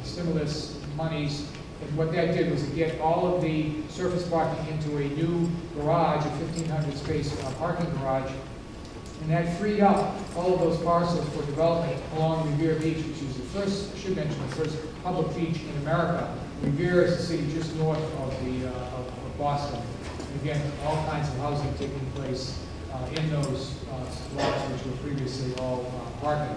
Speaker 6: stimulus monies. And what that did was to get all of the surface parking into a new garage, a 1,500 space parking garage. And that freed up all of those parcels for development along Revere Beach, which is the first, I should mention, the first public beach in America. Revere is a city just north of Boston. And again, all kinds of housing taking place in those lots which were previously all parking.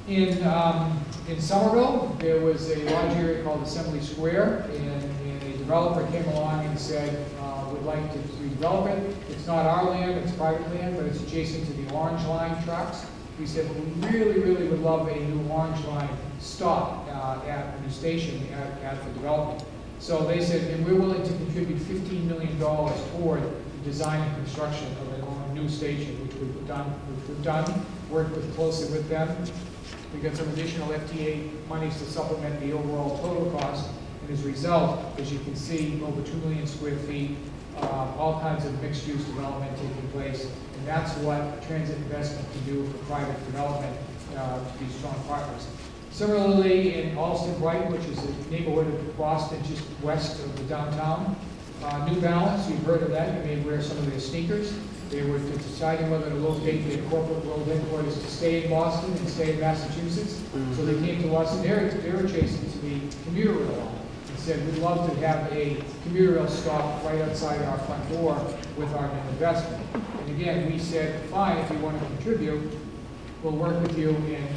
Speaker 6: In Somerville, there was a large area called Assembly Square, and a developer came along and said, would like to redevelop it. It's not our land, it's private land, but it's adjacent to the Orange Line tracks. We said, well, we really, really would love a new Orange Line stop at a new station at the development. So they said, and we're willing to contribute $15 million toward the design and construction of a new station, which we've done, worked closely with them. We got some additional FTA monies to supplement the overall total cost. And as a result, as you can see, over 2 million square feet, all kinds of mixed-use development taking place. And that's what transit investment can do for private development, these strong partners. Similarly, in Alston Brighton, which is a neighborhood of Boston just west of the downtown, New Balance, you've heard of that, you may wear some of their sneakers. They were deciding whether to locate their corporate world headquarters to stay in Boston and stay in Massachusetts. So they came to us, and they're adjacent to the commuter rail line, and said, we'd love to have a commuter rail stop right outside our front door with our new investment. And again, we said, fine, if you want to contribute, we'll work with you and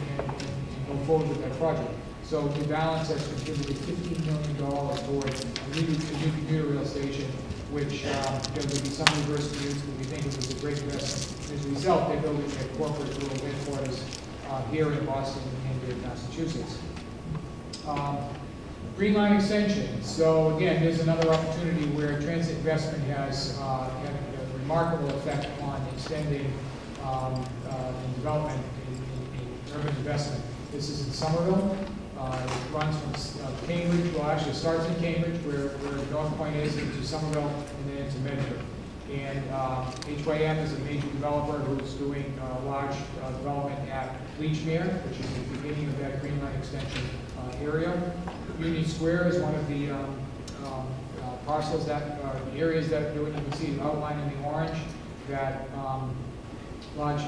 Speaker 6: go forward with that project. So New Balance has contributed $15 million towards a new commuter rail station, which there will be some reverse commutes, but we think it was a great investment. As a result, they're building their corporate world headquarters here in Boston and in Massachusetts. Green Line extension. So again, there's another opportunity where transit investment has had a remarkable effect on extending development in urban investment. This is in Somerville. It runs from Cambridge, well actually it starts in Cambridge where North Point is, into Somerville, and then into Medford. And HYM is a major developer who's doing large development at Leechmere, which is the beginning of that Green Line extension area. Union Square is one of the parcels that, the areas that do it. You can see the outline in the orange, that large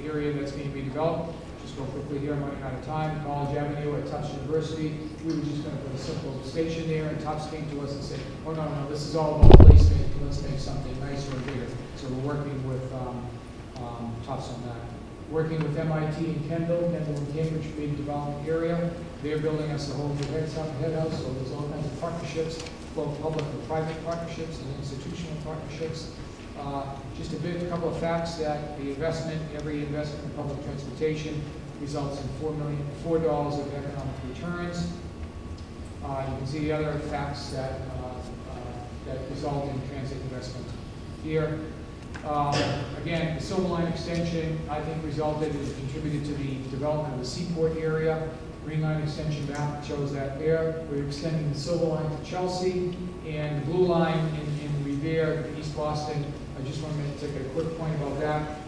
Speaker 6: area that's being redeveloped. Just go quickly here, I'm running out of time. College Avenue at Tufts University. We were just going to put a simple station there, and Tufts came to us and said, oh, no, this is all about placement. Let's make something nicer and bigger. So we're working with Tufts on that. Working with MIT and Kendall and Cambridge big development area. They're building us a whole new head house, so there's all kinds of partnerships, both public and private partnerships and institutional partnerships. Just a couple of facts that the every investment in public transportation results in $4 of economic returns. You can see the other facts that result in transit investment here. Again, the Silver Line extension, I think, contributed to the development of the Seaport area. Green Line extension map shows that there. We're extending the Silver Line to Chelsea, and the Blue Line in Revere, East Boston. I just want to take a quick point about that.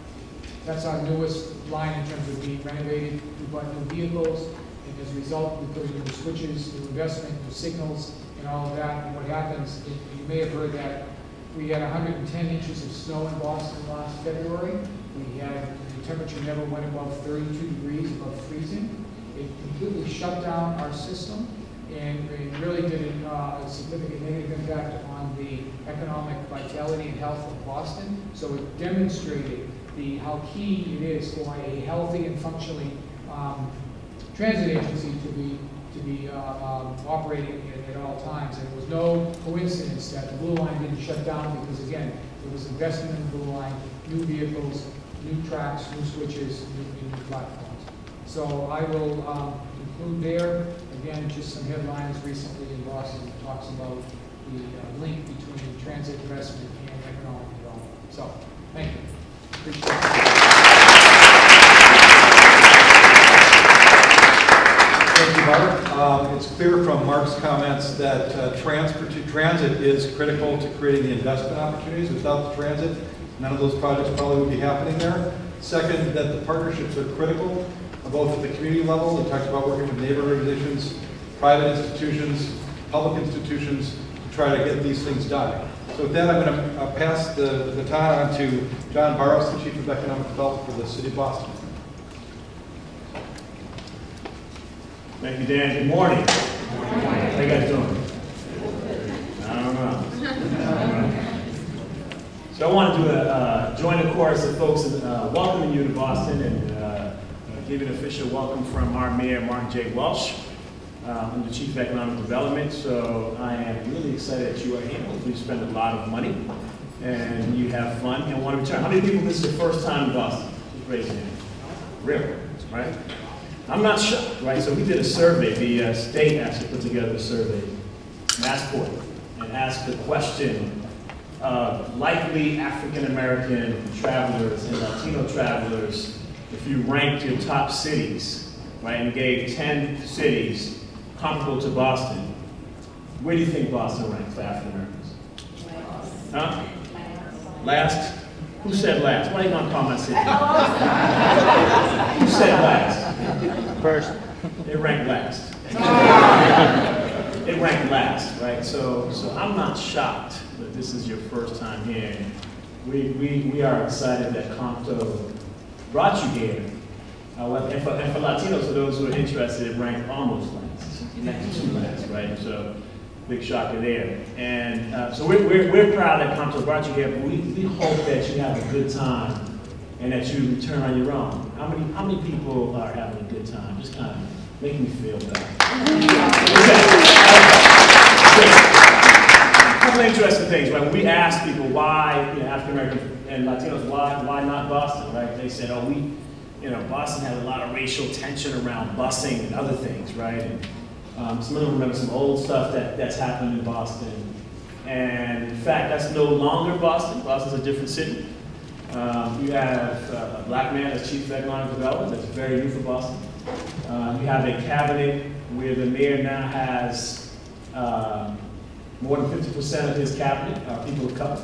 Speaker 6: That's our newest line in terms of being renovated. We bought new vehicles, and as a result, we put in new switches, new investment, new signals, and all of that. And what happens, you may have heard that we had 110 inches of snow in Boston last February. The temperature never went above 32 degrees above freezing. It completely shut down our system, and it really did a significant negative impact on the economic vitality and health of Boston. So it demonstrated how key it is for a healthy and functioning transit agency to be to be operating at all times. And it was no coincidence that the Blue Line didn't shut down because, again, there was investment in the Blue Line, new vehicles, new tracks, new switches, new platforms. So I will include there, again, just some headlines recently in Boston that talks about the link between transit investment and economic development. So, thank you. Appreciate it.
Speaker 1: Thank you, Mark. It's clear from Mark's comments that transit is critical to creating the investment opportunities. Without the transit, none of those projects probably would be happening there. Second, that the partnerships are critical, both at the community level. It talks about working with neighbor organizations, private institutions, public institutions, to try to get these things done. So with that, I'm going to pass the baton on to John Barros, the Chief of Economic Development for the City of Boston.
Speaker 7: Thank you, Dan. Good morning. How you guys doing? I don't know. So I want to do join the chorus of folks welcoming you to Boston and give an official welcome from our Mayor, Mark J. Welch. I'm the Chief of Economic Development, so I am really excited that you are here. Hopefully you spend a lot of money and you have fun and want to return. How many people this is their first time in Boston? Just raise your hand. Really? Right? I'm not shocked, right? So we did a survey. The state actually put together a survey, Massport, and asked the question of likely African-American travelers and Latino travelers if you ranked your top cities, right, and gave 10 cities comparable to Boston. Where do you think Boston ranks for African-Americans? Huh? Last? Who said last? Why are you going to call my city? Who said last?
Speaker 8: First.
Speaker 7: It ranked last. It ranked last, right? So I'm not shocked that this is your first time here. We are excited that Comto brought you here. And for Latinos, for those who are interested, it ranked almost last, next to last, right? So big shocker there. And so we're proud that Comto brought you here, but we hope that you have a good time and that you return on your own. How many people are having a good time? Just kind of make me feel better. A couple of interesting things, right? When we asked people why, African Americans and Latinos, why not Boston, right? They said, Boston had a lot of racial tension around busing and other things, right? And some of them remember some old stuff that's happened in Boston. And in fact, that's no longer Boston. Boston's a different city. You have a black man as Chief of Economic Development. That's very new for Boston. You have a cabinet where the mayor now has more than 50% of his cabinet are people of color.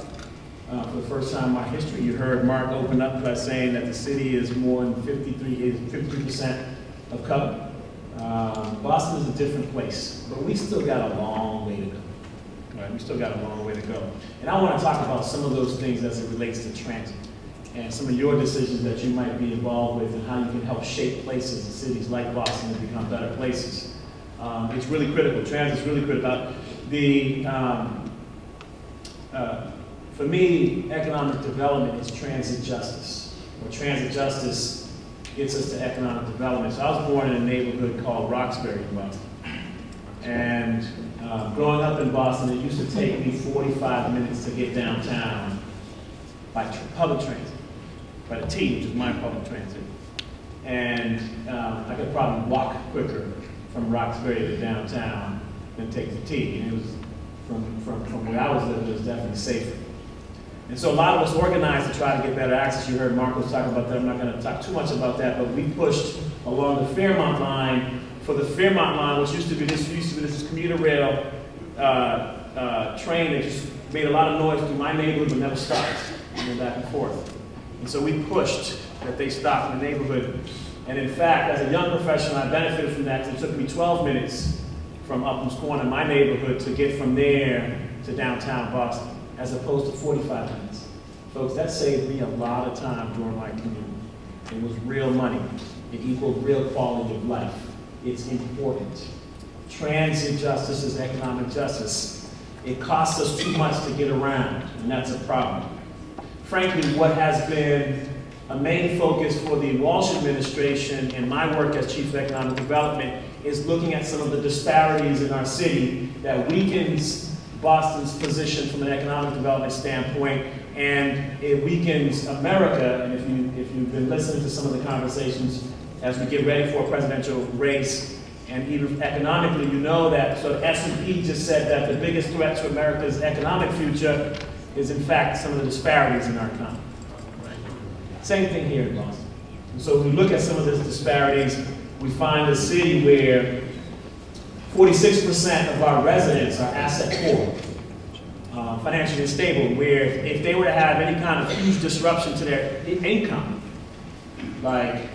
Speaker 7: For the first time in my history, you heard Mark open up by saying that the city is more than 53% of color. Boston is a different place, but we still got a long way to go. Right? We still got a long way to go. And I want to talk about some of those things as it relates to transit and some of your decisions that you might be involved with and how you can help shape places and cities like Boston to become better places. It's really critical. Transit's really critical. For me, economic development is transit justice, or transit justice gets us to economic development. So I was born in a neighborhood called Roxbury in Boston. And growing up in Boston, it used to take me 45 minutes to get downtown by public transit, by the T, which is my public transit. And I could probably walk quicker from Roxbury to downtown than take the T. And it was, from where I was living, it was definitely safer. And so a lot of us organized to try to get better access. You heard Marcos talk about that. I'm not going to talk too much about that, but we pushed along the Fairmont line. For the Fairmont line, which used to be this commuter rail train that just made a lot of noise through my neighborhood but never stopped, back and forth. And so we pushed that they stop in the neighborhood. And in fact, as a young professional, I benefited from that. It took me 12 minutes from Upham's Corner, my neighborhood, to get from there to downtown Boston, as opposed to 45 minutes. Folks, that saved me a lot of time during my commute. It was real money. It equaled real quality of life. It's important. Transit justice is economic justice. It costs us too much to get around, and that's a problem. Frankly, what has been a main focus for the Walsh administration and my work as Chief of Economic Development is looking at some of the disparities in our city that weakens Boston's position from an economic development standpoint, and it weakens America. And if you've been listening to some of the conversations as we get ready for a presidential race, and even economically, you know that sort of S&P just said that the biggest threat to America's economic future is in fact some of the disparities in our economy. Same thing here in Boston. And so when we look at some of these disparities, we find a city where 46% of our residents are asset poor, financially unstable, where if they were to have any kind of huge disruption to their income, like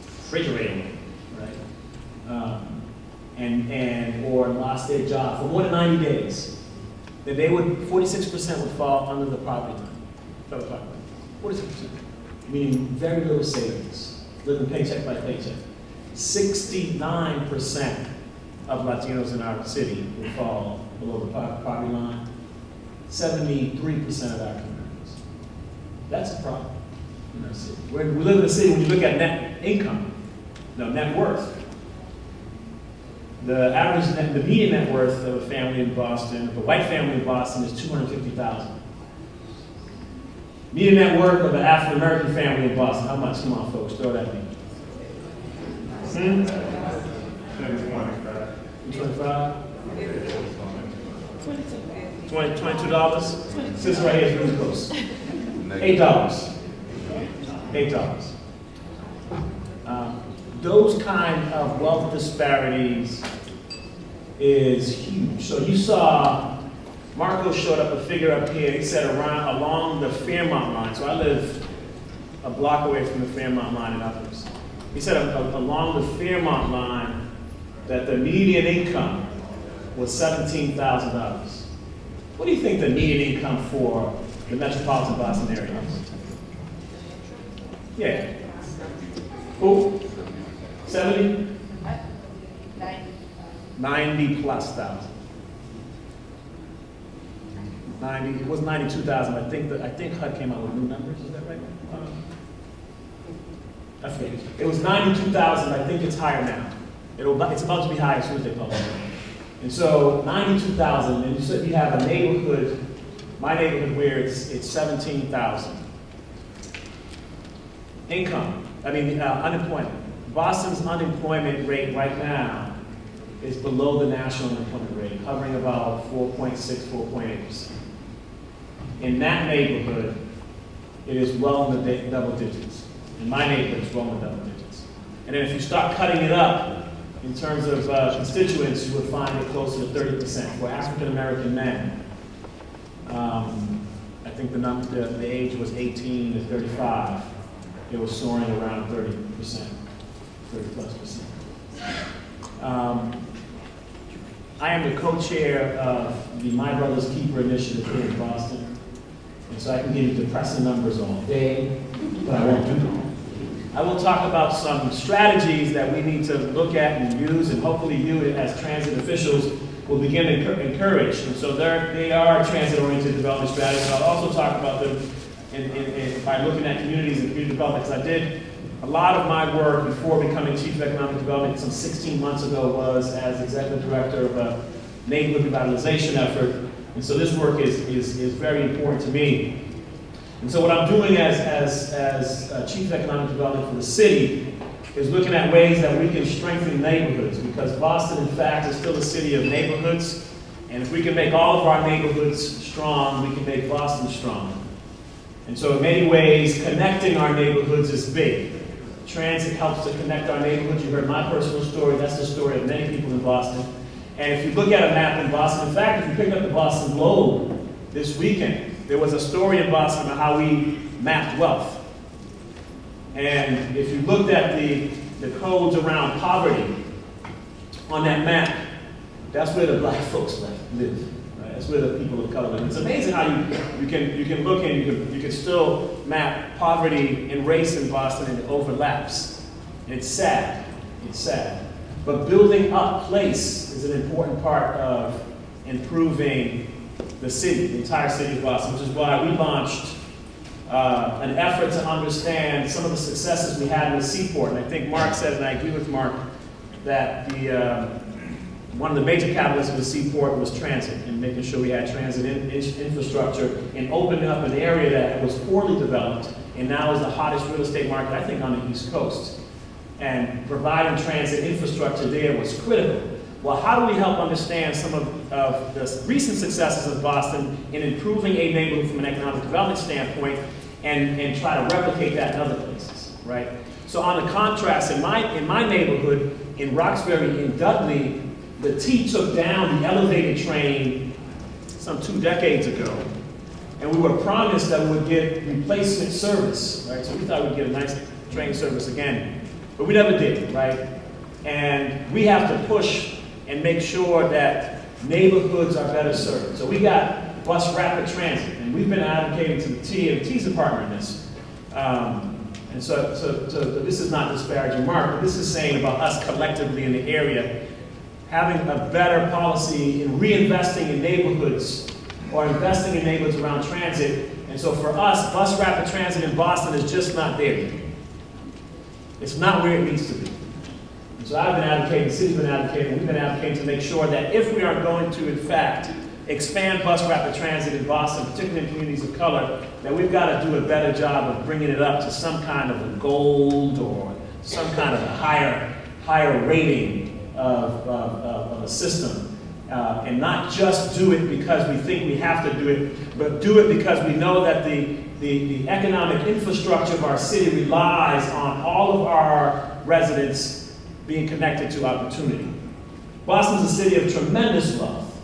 Speaker 7: refrigerating, right, or lost their job for more than 90 days, then 46% would fall under the poverty line, federal poverty line. 46%, meaning very little savings, living paycheck by paycheck. 69% of Latinos in our city will fall below the poverty line. 73% of African Americans. That's a problem in our city. We live in a city, when you look at net income, net worth, the median net worth of a family in Boston, of a white family in Boston, is $250,000. Median net worth of an African American family in Boston, how much? Come on, folks, throw that in. 25? $22? This right here is really close. $8. Those kind of wealth disparities is huge. So you saw, Marco showed up a figure up here. He said along the Fairmont line. So I live a block away from the Fairmont line and others. He said along the Fairmont line that the median income was $17,000. What do you think the median income for the metropolitan Boston area is? Yeah. Who? 70? 90 plus thousand. 90, it was 92,000. I think HUD came out with new numbers, is that right? I forget. It was 92,000, I think it's higher now. It's about to be higher as soon as they publish it. And so 92,000, and you have a neighborhood, my neighborhood, where it's 17,000. Unemployment. Boston's unemployment rate right now is below the national unemployment rate, hovering about 4.6, 4.8%. In that neighborhood, it is well in the double digits. In my neighborhood, it's well in the double digits. And then if you start cutting it up in terms of constituents, you would find it closer to 30%. For African American men, I think the age was 18 to 35. It was soaring around 30%, 30+%. I am the co-chair of the My Brother's Keeper initiative here in Boston. And so I can give you depressing numbers all day, but I won't do that. I will talk about some strategies that we need to look at and use, and hopefully you as transit officials will begin to encourage. And so they are transit-oriented development strategies. I'll also talk about them by looking at communities and community development, because I did a lot of my work before becoming Chief of Economic Development some 16 months ago was as Executive Director of a neighborhood revitalization effort. And so this work is very important to me. And so what I'm doing as Chief of Economic Development for the city is looking at ways that we can strengthen neighborhoods, because Boston, in fact, is still a city of neighborhoods. And if we can make all of our neighborhoods strong, we can make Boston strong. And so in many ways, connecting our neighborhoods is big. Transit helps to connect our neighborhoods. You heard my personal story. That's the story of many people in Boston. And if you look at a map in Boston, in fact, if you pick up the Boston Globe this weekend, there was a story in Boston about how we mapped wealth. And if you looked at the codes around poverty on that map, that's where the black folks live. Right? That's where the people of color live. It's amazing how you can look and you can still map poverty and race in Boston, and it overlaps. And it's sad. It's sad. But building up place is an important part of improving the city, the entire city of Boston, which is why we launched an effort to understand some of the successes we had in the seaport. And I think Mark said, and I agree with Mark, that one of the major catalysts of the seaport was transit, and making sure we had transit infrastructure and opening up an area that was poorly developed and now is the hottest real estate market, I think, on the East Coast. And providing transit infrastructure there was critical. Well, how do we help understand some of the recent successes of Boston in improving a neighborhood from an economic development standpoint and try to replicate that in other places, right? So on the contrast, in my neighborhood, in Roxbury, in Dudley, the T took down the elevated train some 2 decades ago, and we were promised that we would get replacement service, right? So we thought we'd get a nice train service again, but we never did, right? And we have to push and make sure that neighborhoods are better served. So we got bus rapid transit, and we've been advocating to the T, and the T's a partner in this. And so this is not disparaging Mark, but this is saying about us collectively in the area having a better policy in reinvesting in neighborhoods or investing in neighborhoods around transit. And so for us, bus rapid transit in Boston is just not there yet. It's not where it needs to be. And so I've been advocating, the city's been advocating, we've been advocating to make sure that if we are going to, in fact, expand bus rapid transit in Boston, particularly in communities of color, that we've got to do a better job of bringing it up to some kind of a gold or some kind of a higher rating of a system. And not just do it because we think we have to do it, but do it because we know that the economic infrastructure of our city relies on all of our residents being connected to opportunity. Boston's a city of tremendous wealth.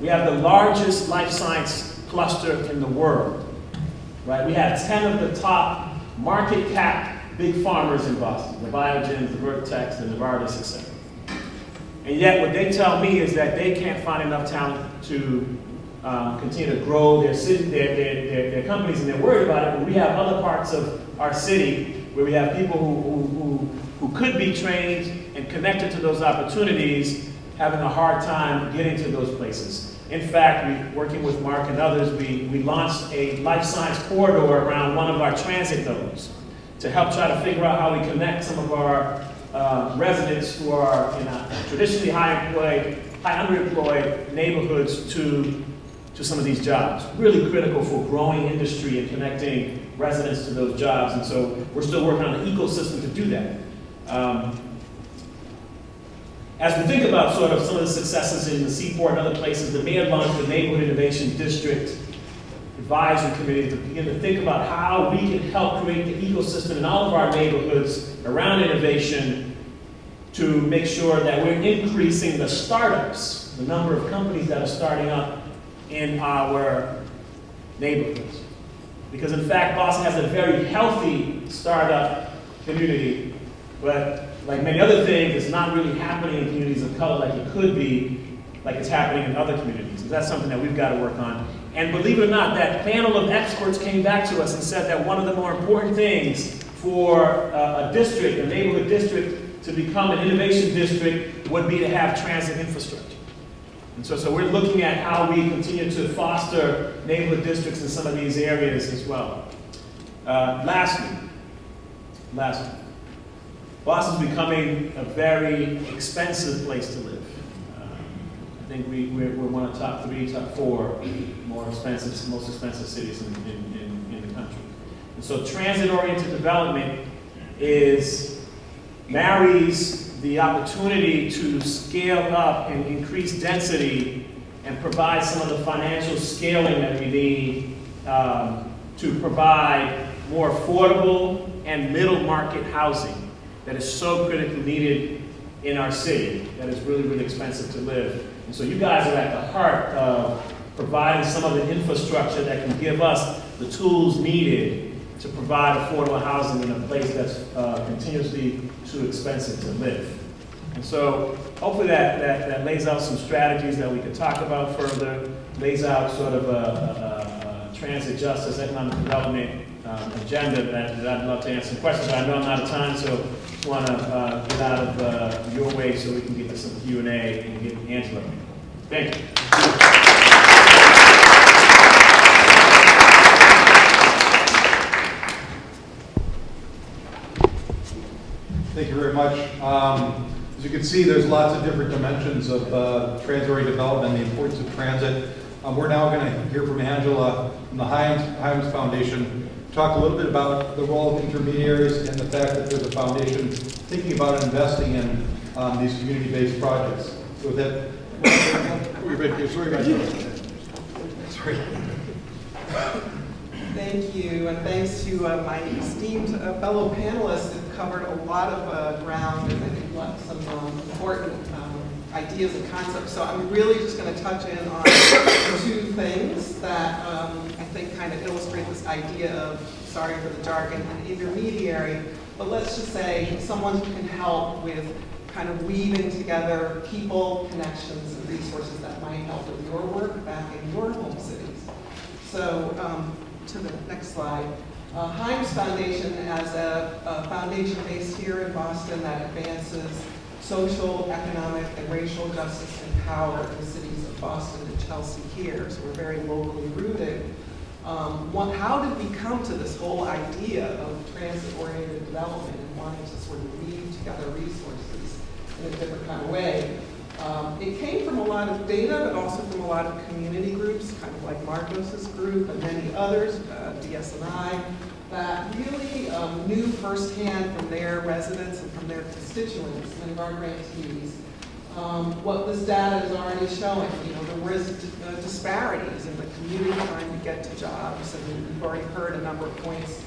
Speaker 7: We have the largest life science cluster in the world, right? We have 10 of the top market cap big farmers in Boston, the Biogens, the Vertex, the Novartis, etc. And yet what they tell me is that they can't find enough talent to continue to grow their city, their companies, and they're worried about it. But we have other parts of our city where we have people who could be trained and connected to those opportunities, having a hard time getting to those places. In fact, working with Mark and others, we launched a life science corridor around one of our transit nodes to help try to figure out how we connect some of our residents who are in traditionally high underemployed neighborhoods to some of these jobs. Really critical for growing industry and connecting residents to those jobs. And so we're still working on the ecosystem to do that. As we think about sort of some of the successes in the Seaport and other places, the mayor launched the Neighborhood Innovation District Advisory Committee to begin to think about how we can help create the ecosystem in all of our neighborhoods around innovation to make sure that we're increasing the startups, the number of companies that are starting up in our neighborhoods. Because in fact, Boston has a very healthy startup community, but like many other things, it's not really happening in communities of color like it could be, like it's happening in other communities. So that's something that we've got to work on. And believe it or not, that panel of experts came back to us and said that one of the more important things for a district, a neighborhood district, to become an innovation district would be to have transit infrastructure. And so we're looking at how we continue to foster neighborhood districts in some of these areas as well. Lastly, Boston's becoming a very expensive place to live. I think we're one of the top 3, top 4 most expensive cities in the country. And so transit-oriented development marries the opportunity to scale up and increase density and provide some of the financial scaling that we need to provide more affordable and middle market housing that is so critically needed in our city, that is really, really expensive to live. And so you guys are at the heart of providing some of the infrastructure that can give us the tools needed to provide affordable housing in a place that's continuously too expensive to live. And so hopefully that lays out some strategies that we could talk about further, lays out sort of a transit justice, economic development agenda that I'd love to answer some questions. I know I'm out of time, so I want to get out of your way so we can get to some Q&A and get Angela. Thank you.
Speaker 1: Thank you very much. This As you can see, there's lots of different dimensions of transit-oriented development, the importance of transit. We're now going to hear from Angela from the Hyams Foundation, talk a little bit about the role of intermediaries and the fact that there's a foundation thinking about investing in these community-based projects. So with that, sorry.
Speaker 8: Thank you, and thanks to my esteemed fellow panelists who've covered a lot of ground and I think left some important ideas and concepts. So I'm really just going to touch in on two things that I think kind of illustrate this idea of, sorry for the jargon, an intermediary, but let's just say someone who can help with kind of weaving together people, connections, and resources that might help with your work back in your home cities. So to the next slide. Hyams Foundation as a foundation based here in Boston that advances social, economic, and racial justice and power in the cities of Boston and Chelsea here. So we're very locally rooted. How did we come to this whole idea of transit-oriented development and wanting to sort of weave together resources in a different kind of way? It came from a lot of data, but also from a lot of community groups, kind of like Marcos's group and many others, DSNI, that really knew firsthand from their residents and from their constituents, many of our grantees, what this data is already showing. You know, there was disparities in the community trying to get to jobs, and we've already heard a number of points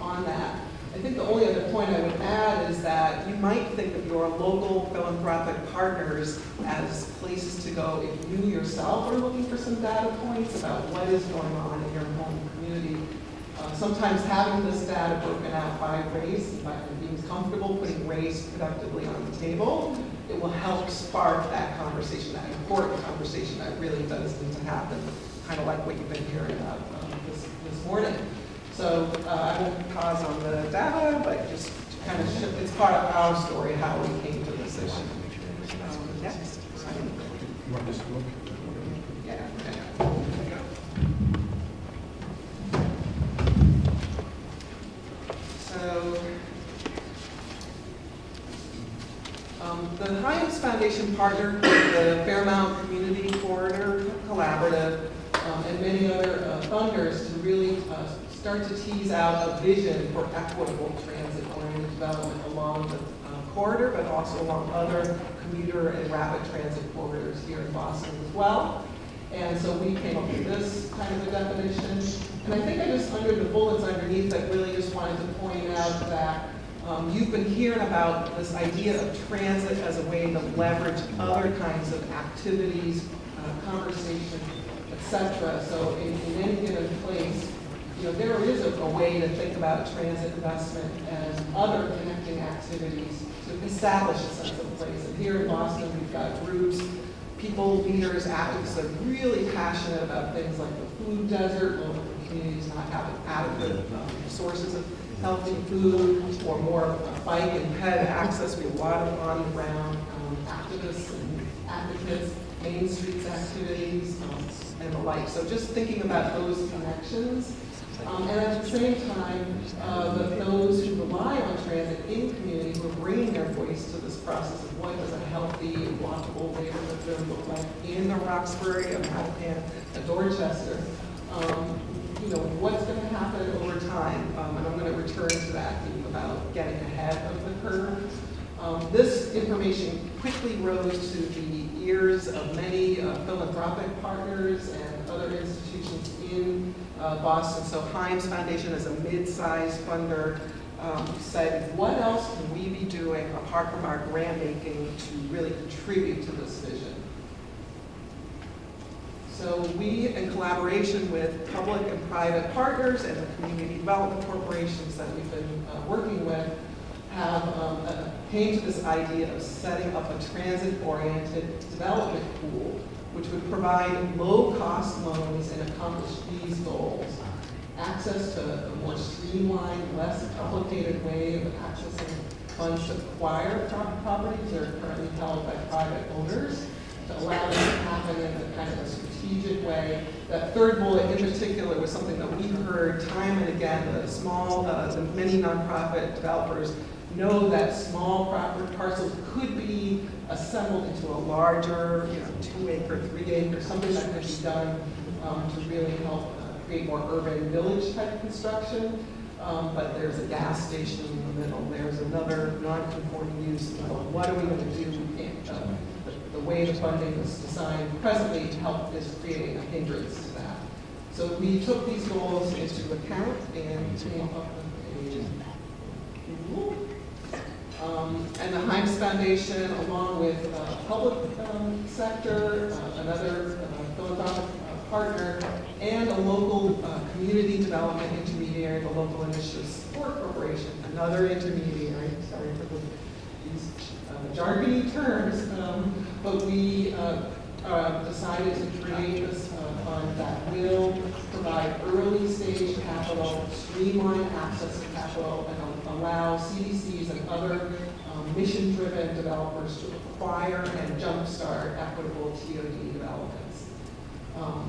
Speaker 8: on that. I think the only other point I would add is that you might think of your local philanthropic partners as places to go if you yourself are looking for some data points about what is going on in your home community. Sometimes having this data broken out by race, by being comfortable putting race productively on the table, it will help spark that conversation, that important conversation that really does need to happen, kind of like what you've been hearing about this morning. So I won't pause on the data, but just to kind of shift, it's part of our story, how we came to this issue. Next.
Speaker 1: You want this to look?
Speaker 8: Yeah. So the Hyams Foundation partnered with the Fairmount Community Corridor Collaborative and many other funders to really start to tease out a vision for equitable transit-oriented development along the corridor, but also along other commuter and rapid transit corridors here in Boston as well. And so we came up with this kind of a definition. And I think I just, under the bullets underneath, I really just wanted to point out that you've been hearing about this idea of transit as a way to leverage other kinds of activities, conversation, etc. So in any given place, you know, there is a way to think about transit investment and other connecting activities to establish a sense of place. And here in Boston, we've got groups, people, leaders, advocates that are really passionate about things like the food desert, local communities not having adequate sources of healthy food, or more bike and ped access. We have a lot of on-the-ground activists and advocates, Main Streets activities, and the like. So just thinking about those connections. And at the same time, those who rely on transit in community who are bringing their voice to this process of what does a healthy, walkable neighborhood look like in the Roxbury, a Mattapan, a Dorchester. You know, what's going to happen over time? And I'm going to return to that theme about getting ahead of the curve. This information quickly rose to the ears of many philanthropic partners and other institutions in Boston. So Hyams Foundation, as a mid-sized funder, said, what else can we be doing apart from our grant making to really contribute to this vision? So we, in collaboration with public and private partners and the community development corporations that we've been working with, have came to this idea of setting up a transit-oriented development pool, which would provide low-cost loans and accomplish these goals. Access to a more streamlined, less complicated way of accessing funds to acquire properties that are currently held by private owners, to allow this to happen in a kind of a strategic way. That third bullet in particular was something that we heard time and again, the many nonprofit developers know that small property parcels could be assembled into a larger, 2-acre, 3-acre, something that could be done to really help create more urban village type construction. But there's a gas station in the middle, there's another non-conforming use. What are we going to do? We can't, the way the funding is designed presently to help is creating a hindrance to that. So we took these goals into account and came up with a rule. And the Heinz Foundation, along with public sector, another philanthropic partner, and a local community development intermediary, the Local Initiative Support Corporation, another intermediary, sorry for these jargony terms, but we decided to create this fund that will provide early stage capital, streamline access to capital, and allow CDCs and other mission-driven developers to acquire and jumpstart equitable TOD developments.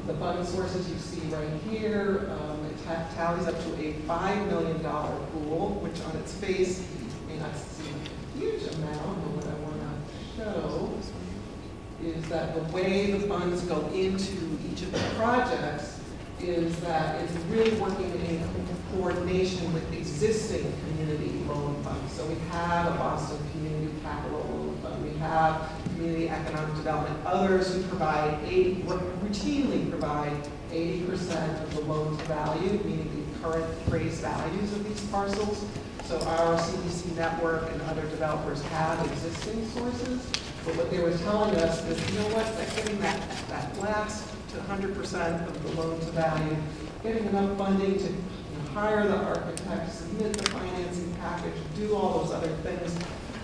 Speaker 8: The fund sources you see right here, it tallies up to a $5 million pool, which on its face may not seem a huge amount, but what I want to show is that the way the funds go into each of the projects is that it's really working in coordination with existing community loan funds. So we have a Boston Community Capital Loan Fund, we have Community Economic Development, others who routinely provide 80% of the loan to value, meaning the current appraised values of these parcels. So our CDC network and other developers have existing sources, but what they were telling us is, you know what, that getting that last to 100% of the loan to value, getting enough funding to hire the architect, submit the financing package, do all those other things,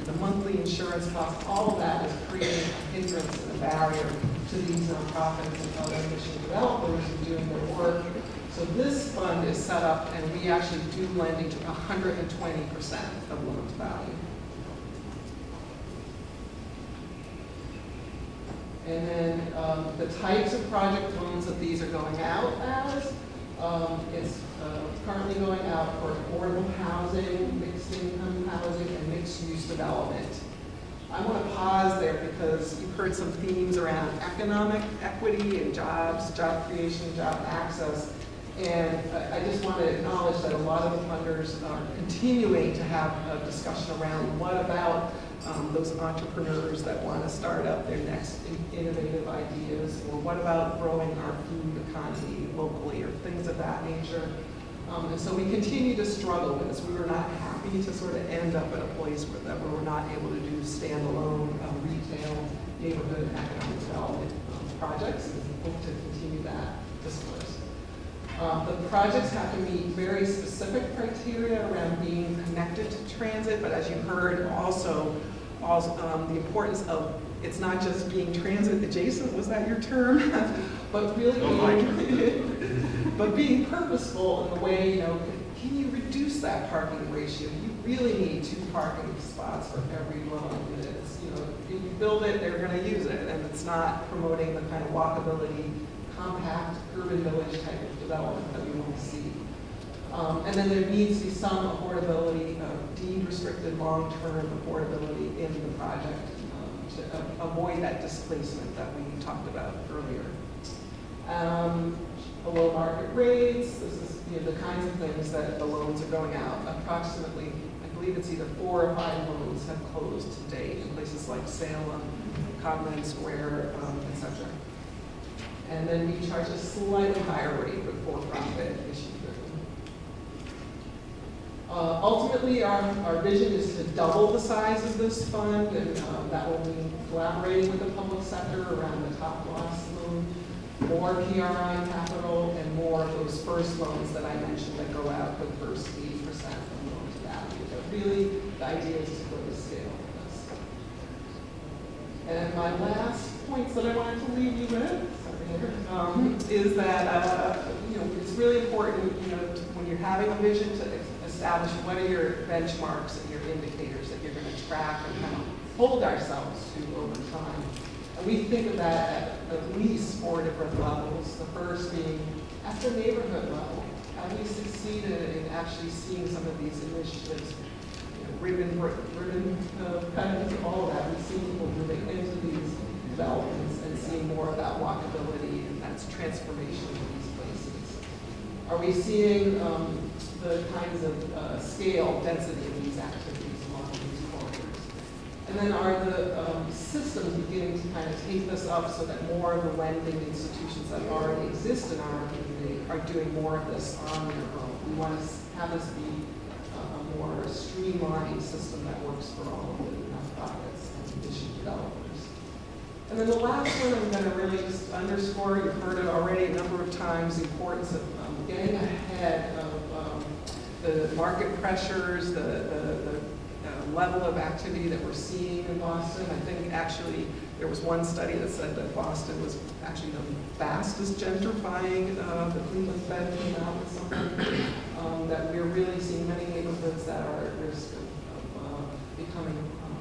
Speaker 8: the monthly insurance costs, all of that is creating a hindrance and a barrier to these nonprofits and other mission developers who are doing their work. So this fund is set up, and we actually do lending to 120% of loan to value. And then the types of project loans that these are going out as, it's currently going out for affordable housing, mixed income housing, and mixed use development. I want to pause there because you've heard some themes around economic equity and jobs, job creation, job access. And I just want to acknowledge that a lot of the funders are continuing to have a discussion around what about those entrepreneurs that want to start up their next innovative ideas, or what about growing our food economy locally, or things of that nature. And so we continue to struggle with this. We were not happy to sort of end up at a place where we're not able to do standalone retail neighborhood economic development projects, and we hope to continue that discourse. The projects have to meet very specific criteria around being connected to transit, but as you heard also the importance of, it's not just being transit adjacent, was that your term? But really being purposeful in the way, can you reduce that parking ratio? You really need 2 parking spots for every loan. It's, if you build it, they're going to use it, and it's not promoting the kind of walkability, compact urban village type of development that we want to see. And then there needs to be some affordability, deemed restricted long-term affordability in the project to avoid that displacement that we talked about earlier. Below market rates, this is the kinds of things that the loans are going out. Approximately, I believe it's either 4 or 5 loans have closed to date in places like Salem, Codman Square, etc. And then we charge a slightly higher rate with for-profit issue. Ultimately, our vision is to double the size of this fund, and that will mean collaborating with the public sector around the top loss loan, more PRI capital, and more of those first loans that I mentioned that go out for the first 80% of loan to value. But really, the idea is to go to scale with this. And my last points that I wanted to leave you with is that it's really important, when you're having a vision to establish what are your benchmarks and your indicators that you're going to track and kind of hold ourselves to over time. And we think of that at least 4 different levels. The first being at the neighborhood level. Have we succeeded in actually seeing some of these initiatives, ribbon cutting, all of that? We see people moving into these developments and seeing more about walkability, and that's transformation of these places. Are we seeing the kinds of scale, density of these activities along these corridors? And then are the systems beginning to kind of take this up so that more of the lending institutions that already exist in our community are doing more of this on their own? We want to have this be a more streamlined system that works for all of the nonprofits and mission developers. And then the last one I'm going to really just underscore, you've heard it already a number of times, the importance of getting ahead of the market pressures, the level of activity that we're seeing in Boston. I think actually there was one study that said that Boston was actually the fastest gentrifying. The Cleveland Fed came out with something that we're really seeing many neighborhoods that are at risk of becoming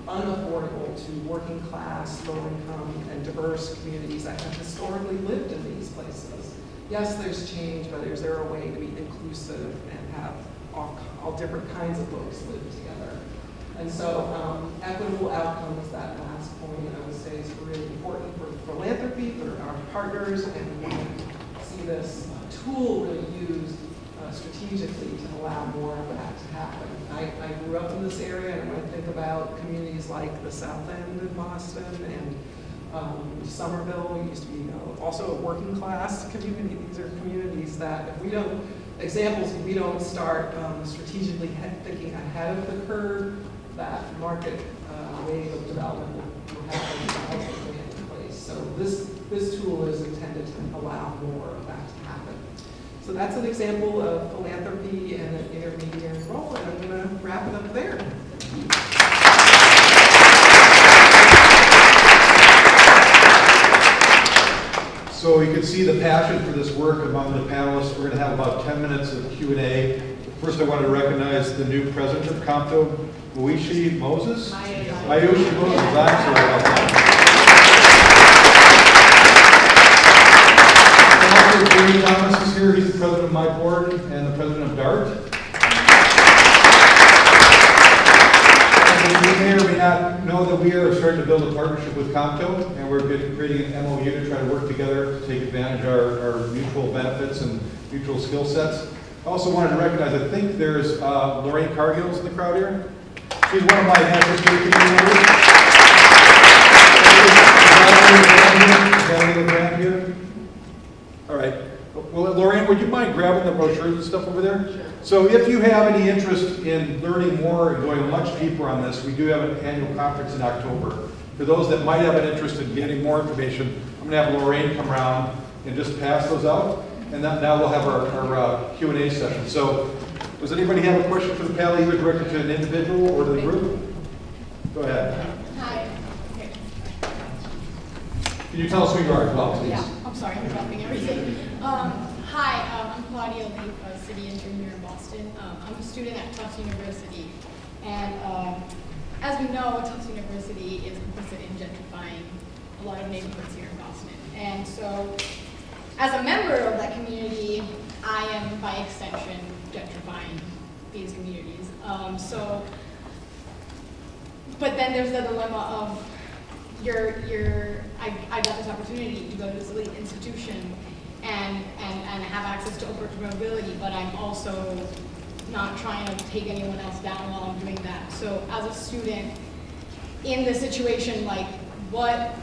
Speaker 8: unaffordable to working class, low income, and diverse communities that have historically lived in these places. Yes, there's change, but is there a way to be inclusive and have all different kinds of folks live together? And so equitable outcomes, that last point, I would say is really important for philanthropy, for our partners, and we want to see this tool really used strategically to allow more of that to happen. I grew up in this area, and when I think about communities like the South End in Boston and Somerville used to be also a working class community. These are communities that if we don't, examples, if we don't start strategically thinking ahead of the curve, that market wave of development will happen in place. So this tool is intended to allow more of that to happen. So that's an example of philanthropy and an intermediary role, and I'm going to wrap it up there.
Speaker 1: So you can see the passion for this work among the panelists. We're going to have about 10 minutes of Q&A. First, I want to recognize the new president of Comto, Muishi Moses. Mayushi Moses. I'm sorry about that. Jerry Thomas is here. He's the president of my board and the president of DART. And you may or may not know that we are starting to build a partnership with Comto, and we're creating an MOU to try to work together to take advantage of our mutual benefits and mutual skill sets. I also wanted to recognize, I think there's Lorraine Cargill's in the crowd here. She's one of my national security committee members. Is that here? All right. Well, Lorraine, would you mind grabbing the brochures and stuff over there? Sure. So if you have any interest in learning more and going much deeper on this, we do have an annual conference in October. For those that might have an interest in getting more information, I'm going to have Lorraine come around and just pass those out. And now we'll have our Q&A session. So does anybody have a question for the panel, either directed to an individual or to the group? Go ahead.
Speaker 9: Hi. Okay.
Speaker 1: Can you tell us who you are as well, please?
Speaker 9: Yeah, I'm sorry, I'm dropping everything. Hi, I'm Claudia Lee, a city intern here in Boston. I'm a student at Tufts University. And as we know, Tufts University is complicit in gentrifying a lot of neighborhoods here in Boston. And so, as a member of that community, I am, by extension, gentrifying these communities. But then there's the dilemma of, I got this opportunity to go to this elite institution and have access to upward mobility, but I'm also not trying to take anyone else down while I'm doing that. So as a student, in this situation, like, what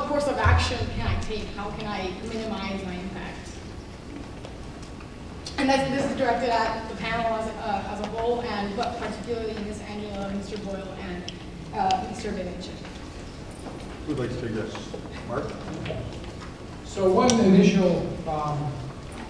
Speaker 9: course of action can I take? How can I minimize my impact? And this is directed at the panel as a whole, but particularly Ms. Angela, Mr. Boyle, and Mr. Village.
Speaker 1: Who'd like to take this? Mark?
Speaker 6: So one initial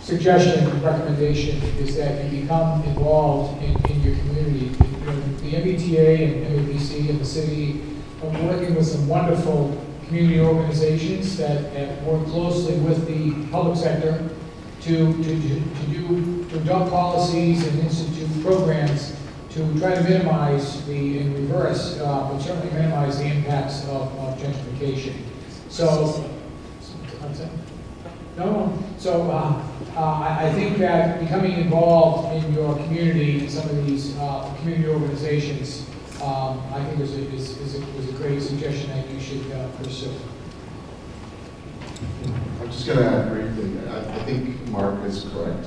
Speaker 6: suggestion, recommendation is that you become involved in your community. The MBTA and MABC and the city are working with some wonderful community organizations that work closely with the public sector to adopt policies and institute programs to try to minimize in reverse, but certainly minimize the impacts of gentrification. So, no. So I think that becoming involved in your community, in some of these community organizations, I think is a great suggestion that you should pursue.
Speaker 5: I'm just going to add briefly. I think Mark is correct.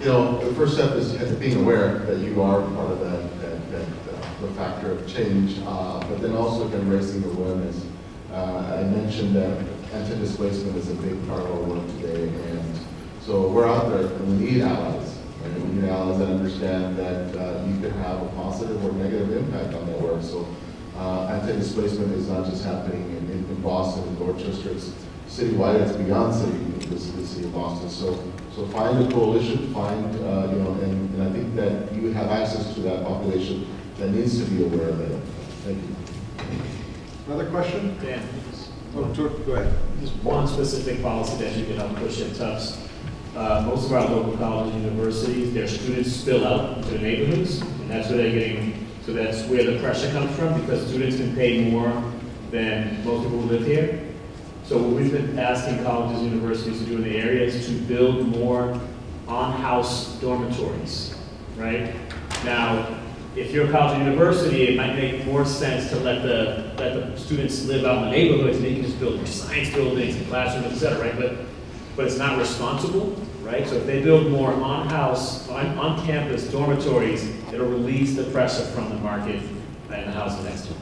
Speaker 5: The first step is being aware that you are part of the factor of change, but then also again raising awareness. I mentioned that anti-displacement is a big part of our work today, and so we're out there and we need allies. Right? We need allies that understand that you can have a positive or negative impact on their work. So anti-displacement is not just happening in Boston and Dorchester. It's citywide. It's beyond the city of Boston. So find a coalition. And I think that you have access to that population that needs to be aware of it. Thank you.
Speaker 1: Another question?
Speaker 7: Dan,
Speaker 1: Oh, George, go ahead.
Speaker 7: just one specific policy that you can help push at Tufts. Most of our local colleges and universities, their students spill out into the neighborhoods, and that's where they're getting, so that's where the pressure comes from, because students can pay more than most people who live here. So what we've been asking colleges and universities to do in the area is to build more on-house dormitories, right? Now, if you're a college or university, it might make more sense to let the students live out in the neighborhoods, and they can just build science buildings and classrooms, et cetera, right? But it's not responsible, right? So if they build more on-campus dormitories, it'll release the pressure from the market and the house next to it.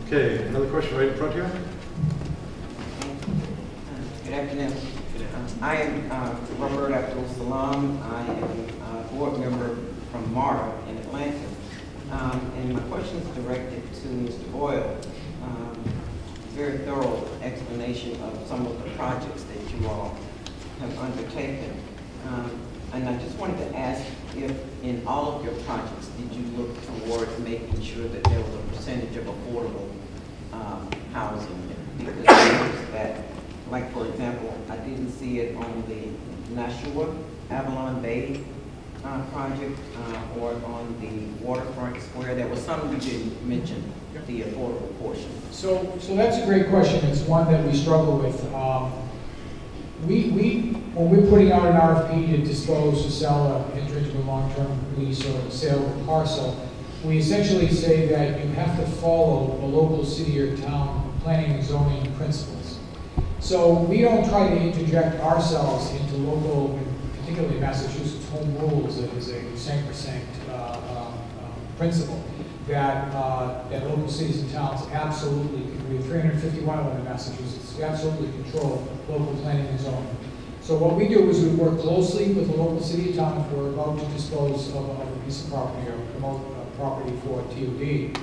Speaker 1: Okay, another question right in front here?
Speaker 10: Good afternoon. I am Robert Abdul Salam. I am a board member from MARA in Atlanta. And my question is directed to Mr. Boyle. Very thorough explanation of some of the projects that you all have undertaken. And I just wanted to ask if in all of your projects, did you look towards making sure that there was a percentage of affordable housing? Because that, like for example, I didn't see it on the Nashua Avalon Bay project or on the waterfront square. There was some you didn't mention, the affordable portion.
Speaker 6: So that's a great question. It's one that we struggle with. When we're putting out an RFP to dispose, to sell, enter into a long-term lease or sale of a parcel, we essentially say that you have to follow the local city or town planning and zoning principles. So we don't try to interject ourselves into local, particularly Massachusetts home rules. That is a sacrosanct principle that local cities and towns absolutely, we have 351 of them in Massachusetts, absolutely control local planning and zoning. So what we do is we work closely with the local city and town if we're about to dispose of a piece of property or promote a property for TOD.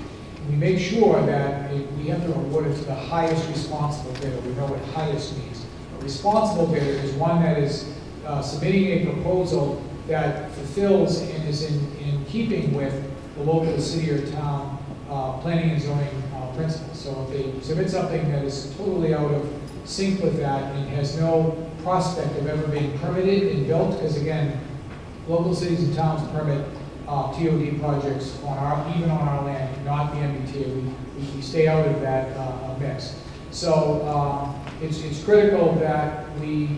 Speaker 6: We make sure that we have to award it to the highest responsible bidder. We know what highest means. A responsible bidder is one that is submitting a proposal that fulfills and is in keeping with the local city or town planning and zoning principles. So if they submit something that is totally out of sync with that and has no prospect of ever being permitted and built, because again, local cities and towns permit TOD projects even on our land, not the MBTA. We stay out of that mix. So it's critical that we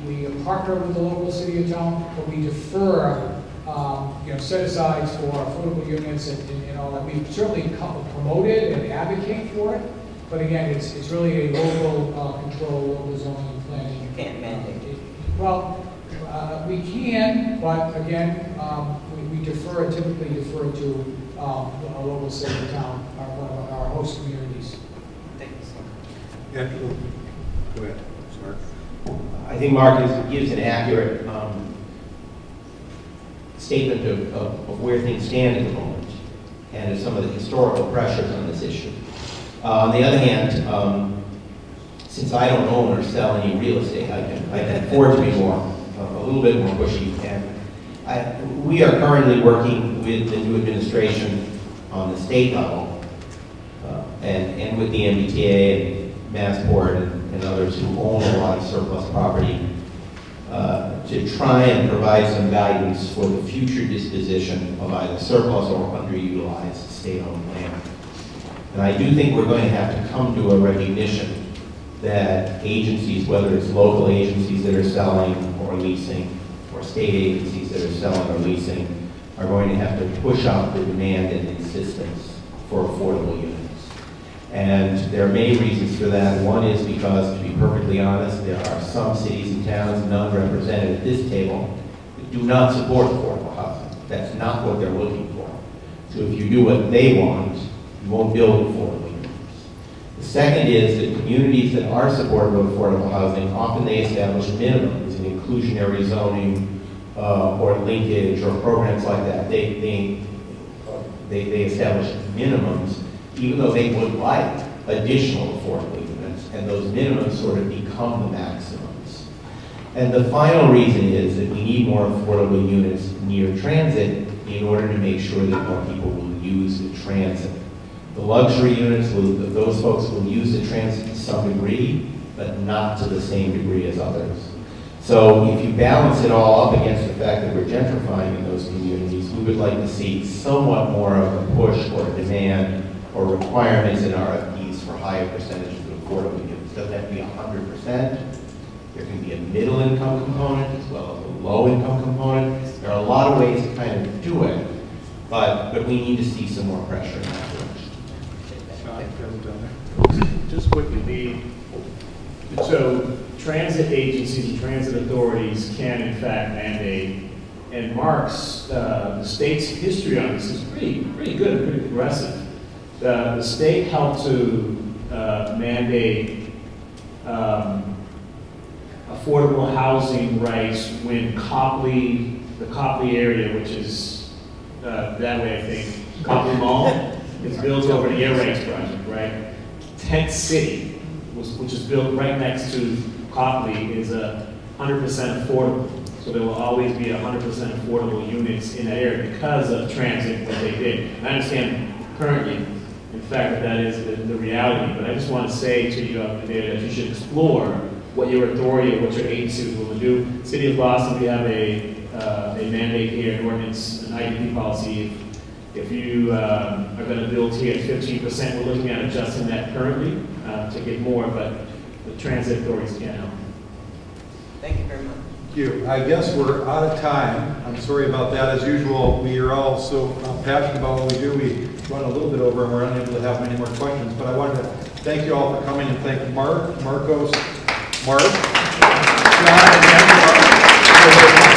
Speaker 6: partner with the local city or town, but we defer set-asides for affordable units and all that. We certainly promote it and advocate for it, but again, it's really a local control, local zoning and planning.
Speaker 10: You can't mandate it.
Speaker 6: Well, we can, but again, we typically defer to a local city or town, one of our host communities.
Speaker 10: Thank you, sir.
Speaker 1: Andrew, go ahead. Mark.
Speaker 2: I think Mark gives an accurate statement of where things stand at the moment and of some of the historical pressures on this issue. On the other hand, since I don't own or sell any real estate, I can afford to be a little bit more pushy. And we are currently working with the new administration on the state level and with the MBTA and Massport and others who own a lot of surplus property to try and provide some guidance for the future disposition of either surplus or underutilized state-owned land. And I do think we're going to have to come to a recognition that agencies, whether it's local agencies that are selling or leasing, or state agencies that are selling or leasing, are going to have to push up the demand and insistence for affordable units. And there are many reasons for that. One is because, to be perfectly honest, there are some cities and towns, none represented at this table, that do not support affordable housing. That's not what they're looking for. So if you do what they want, you won't build affordable units. The second is that communities that are supportive of affordable housing, often they establish minimums in inclusionary zoning or linkage or programs like that. They establish minimums, even though they would like additional affordable units, and those minimums sort of become the maximums. And the final reason is that we need more affordable units near transit in order to make sure that more people will use the transit. The luxury units, those folks will use the transit to some degree, but not to the same degree as others. So if you balance it all up against the fact that we're gentrifying in those communities, we would like to see somewhat more of a push or a demand or requirements in RFPs for higher percentages of affordable units. It doesn't have to be 100%. There can be a middle income component as well as a low income component. There are a lot of ways to kind of do it, but we need to see some more pressure in that direction.
Speaker 7: Just quickly, so transit agencies and transit authorities can in fact mandate, and Mark's, the state's history on this is pretty good and pretty progressive. The state helped to mandate affordable housing rights when the Copley area, which is that way I think, Copley Mall, is built over the air rights project, right? Tent City, which is built right next to Copley, is 100% affordable. So there will always be 100% affordable units in that area because of transit, what they did. And I understand currently, in fact, that is the reality, but I just want to say to you up there that you should explore what your authority or what your agency is willing to do. City of Boston, we have a mandate here, an ordinance, an IDP policy. If you are going to build here at 15%, we're looking at adjusting that currently to get more, but the transit authorities can't help.
Speaker 10: Thank you very much.
Speaker 1: Thank you. I guess we're out of time. I'm sorry about that. As usual, we are all so passionate about what we do. We run a little bit over and we're unable to have many more questions. But I wanted to thank you all for coming and thank Mark, Marcos, Mark, John, and Mark.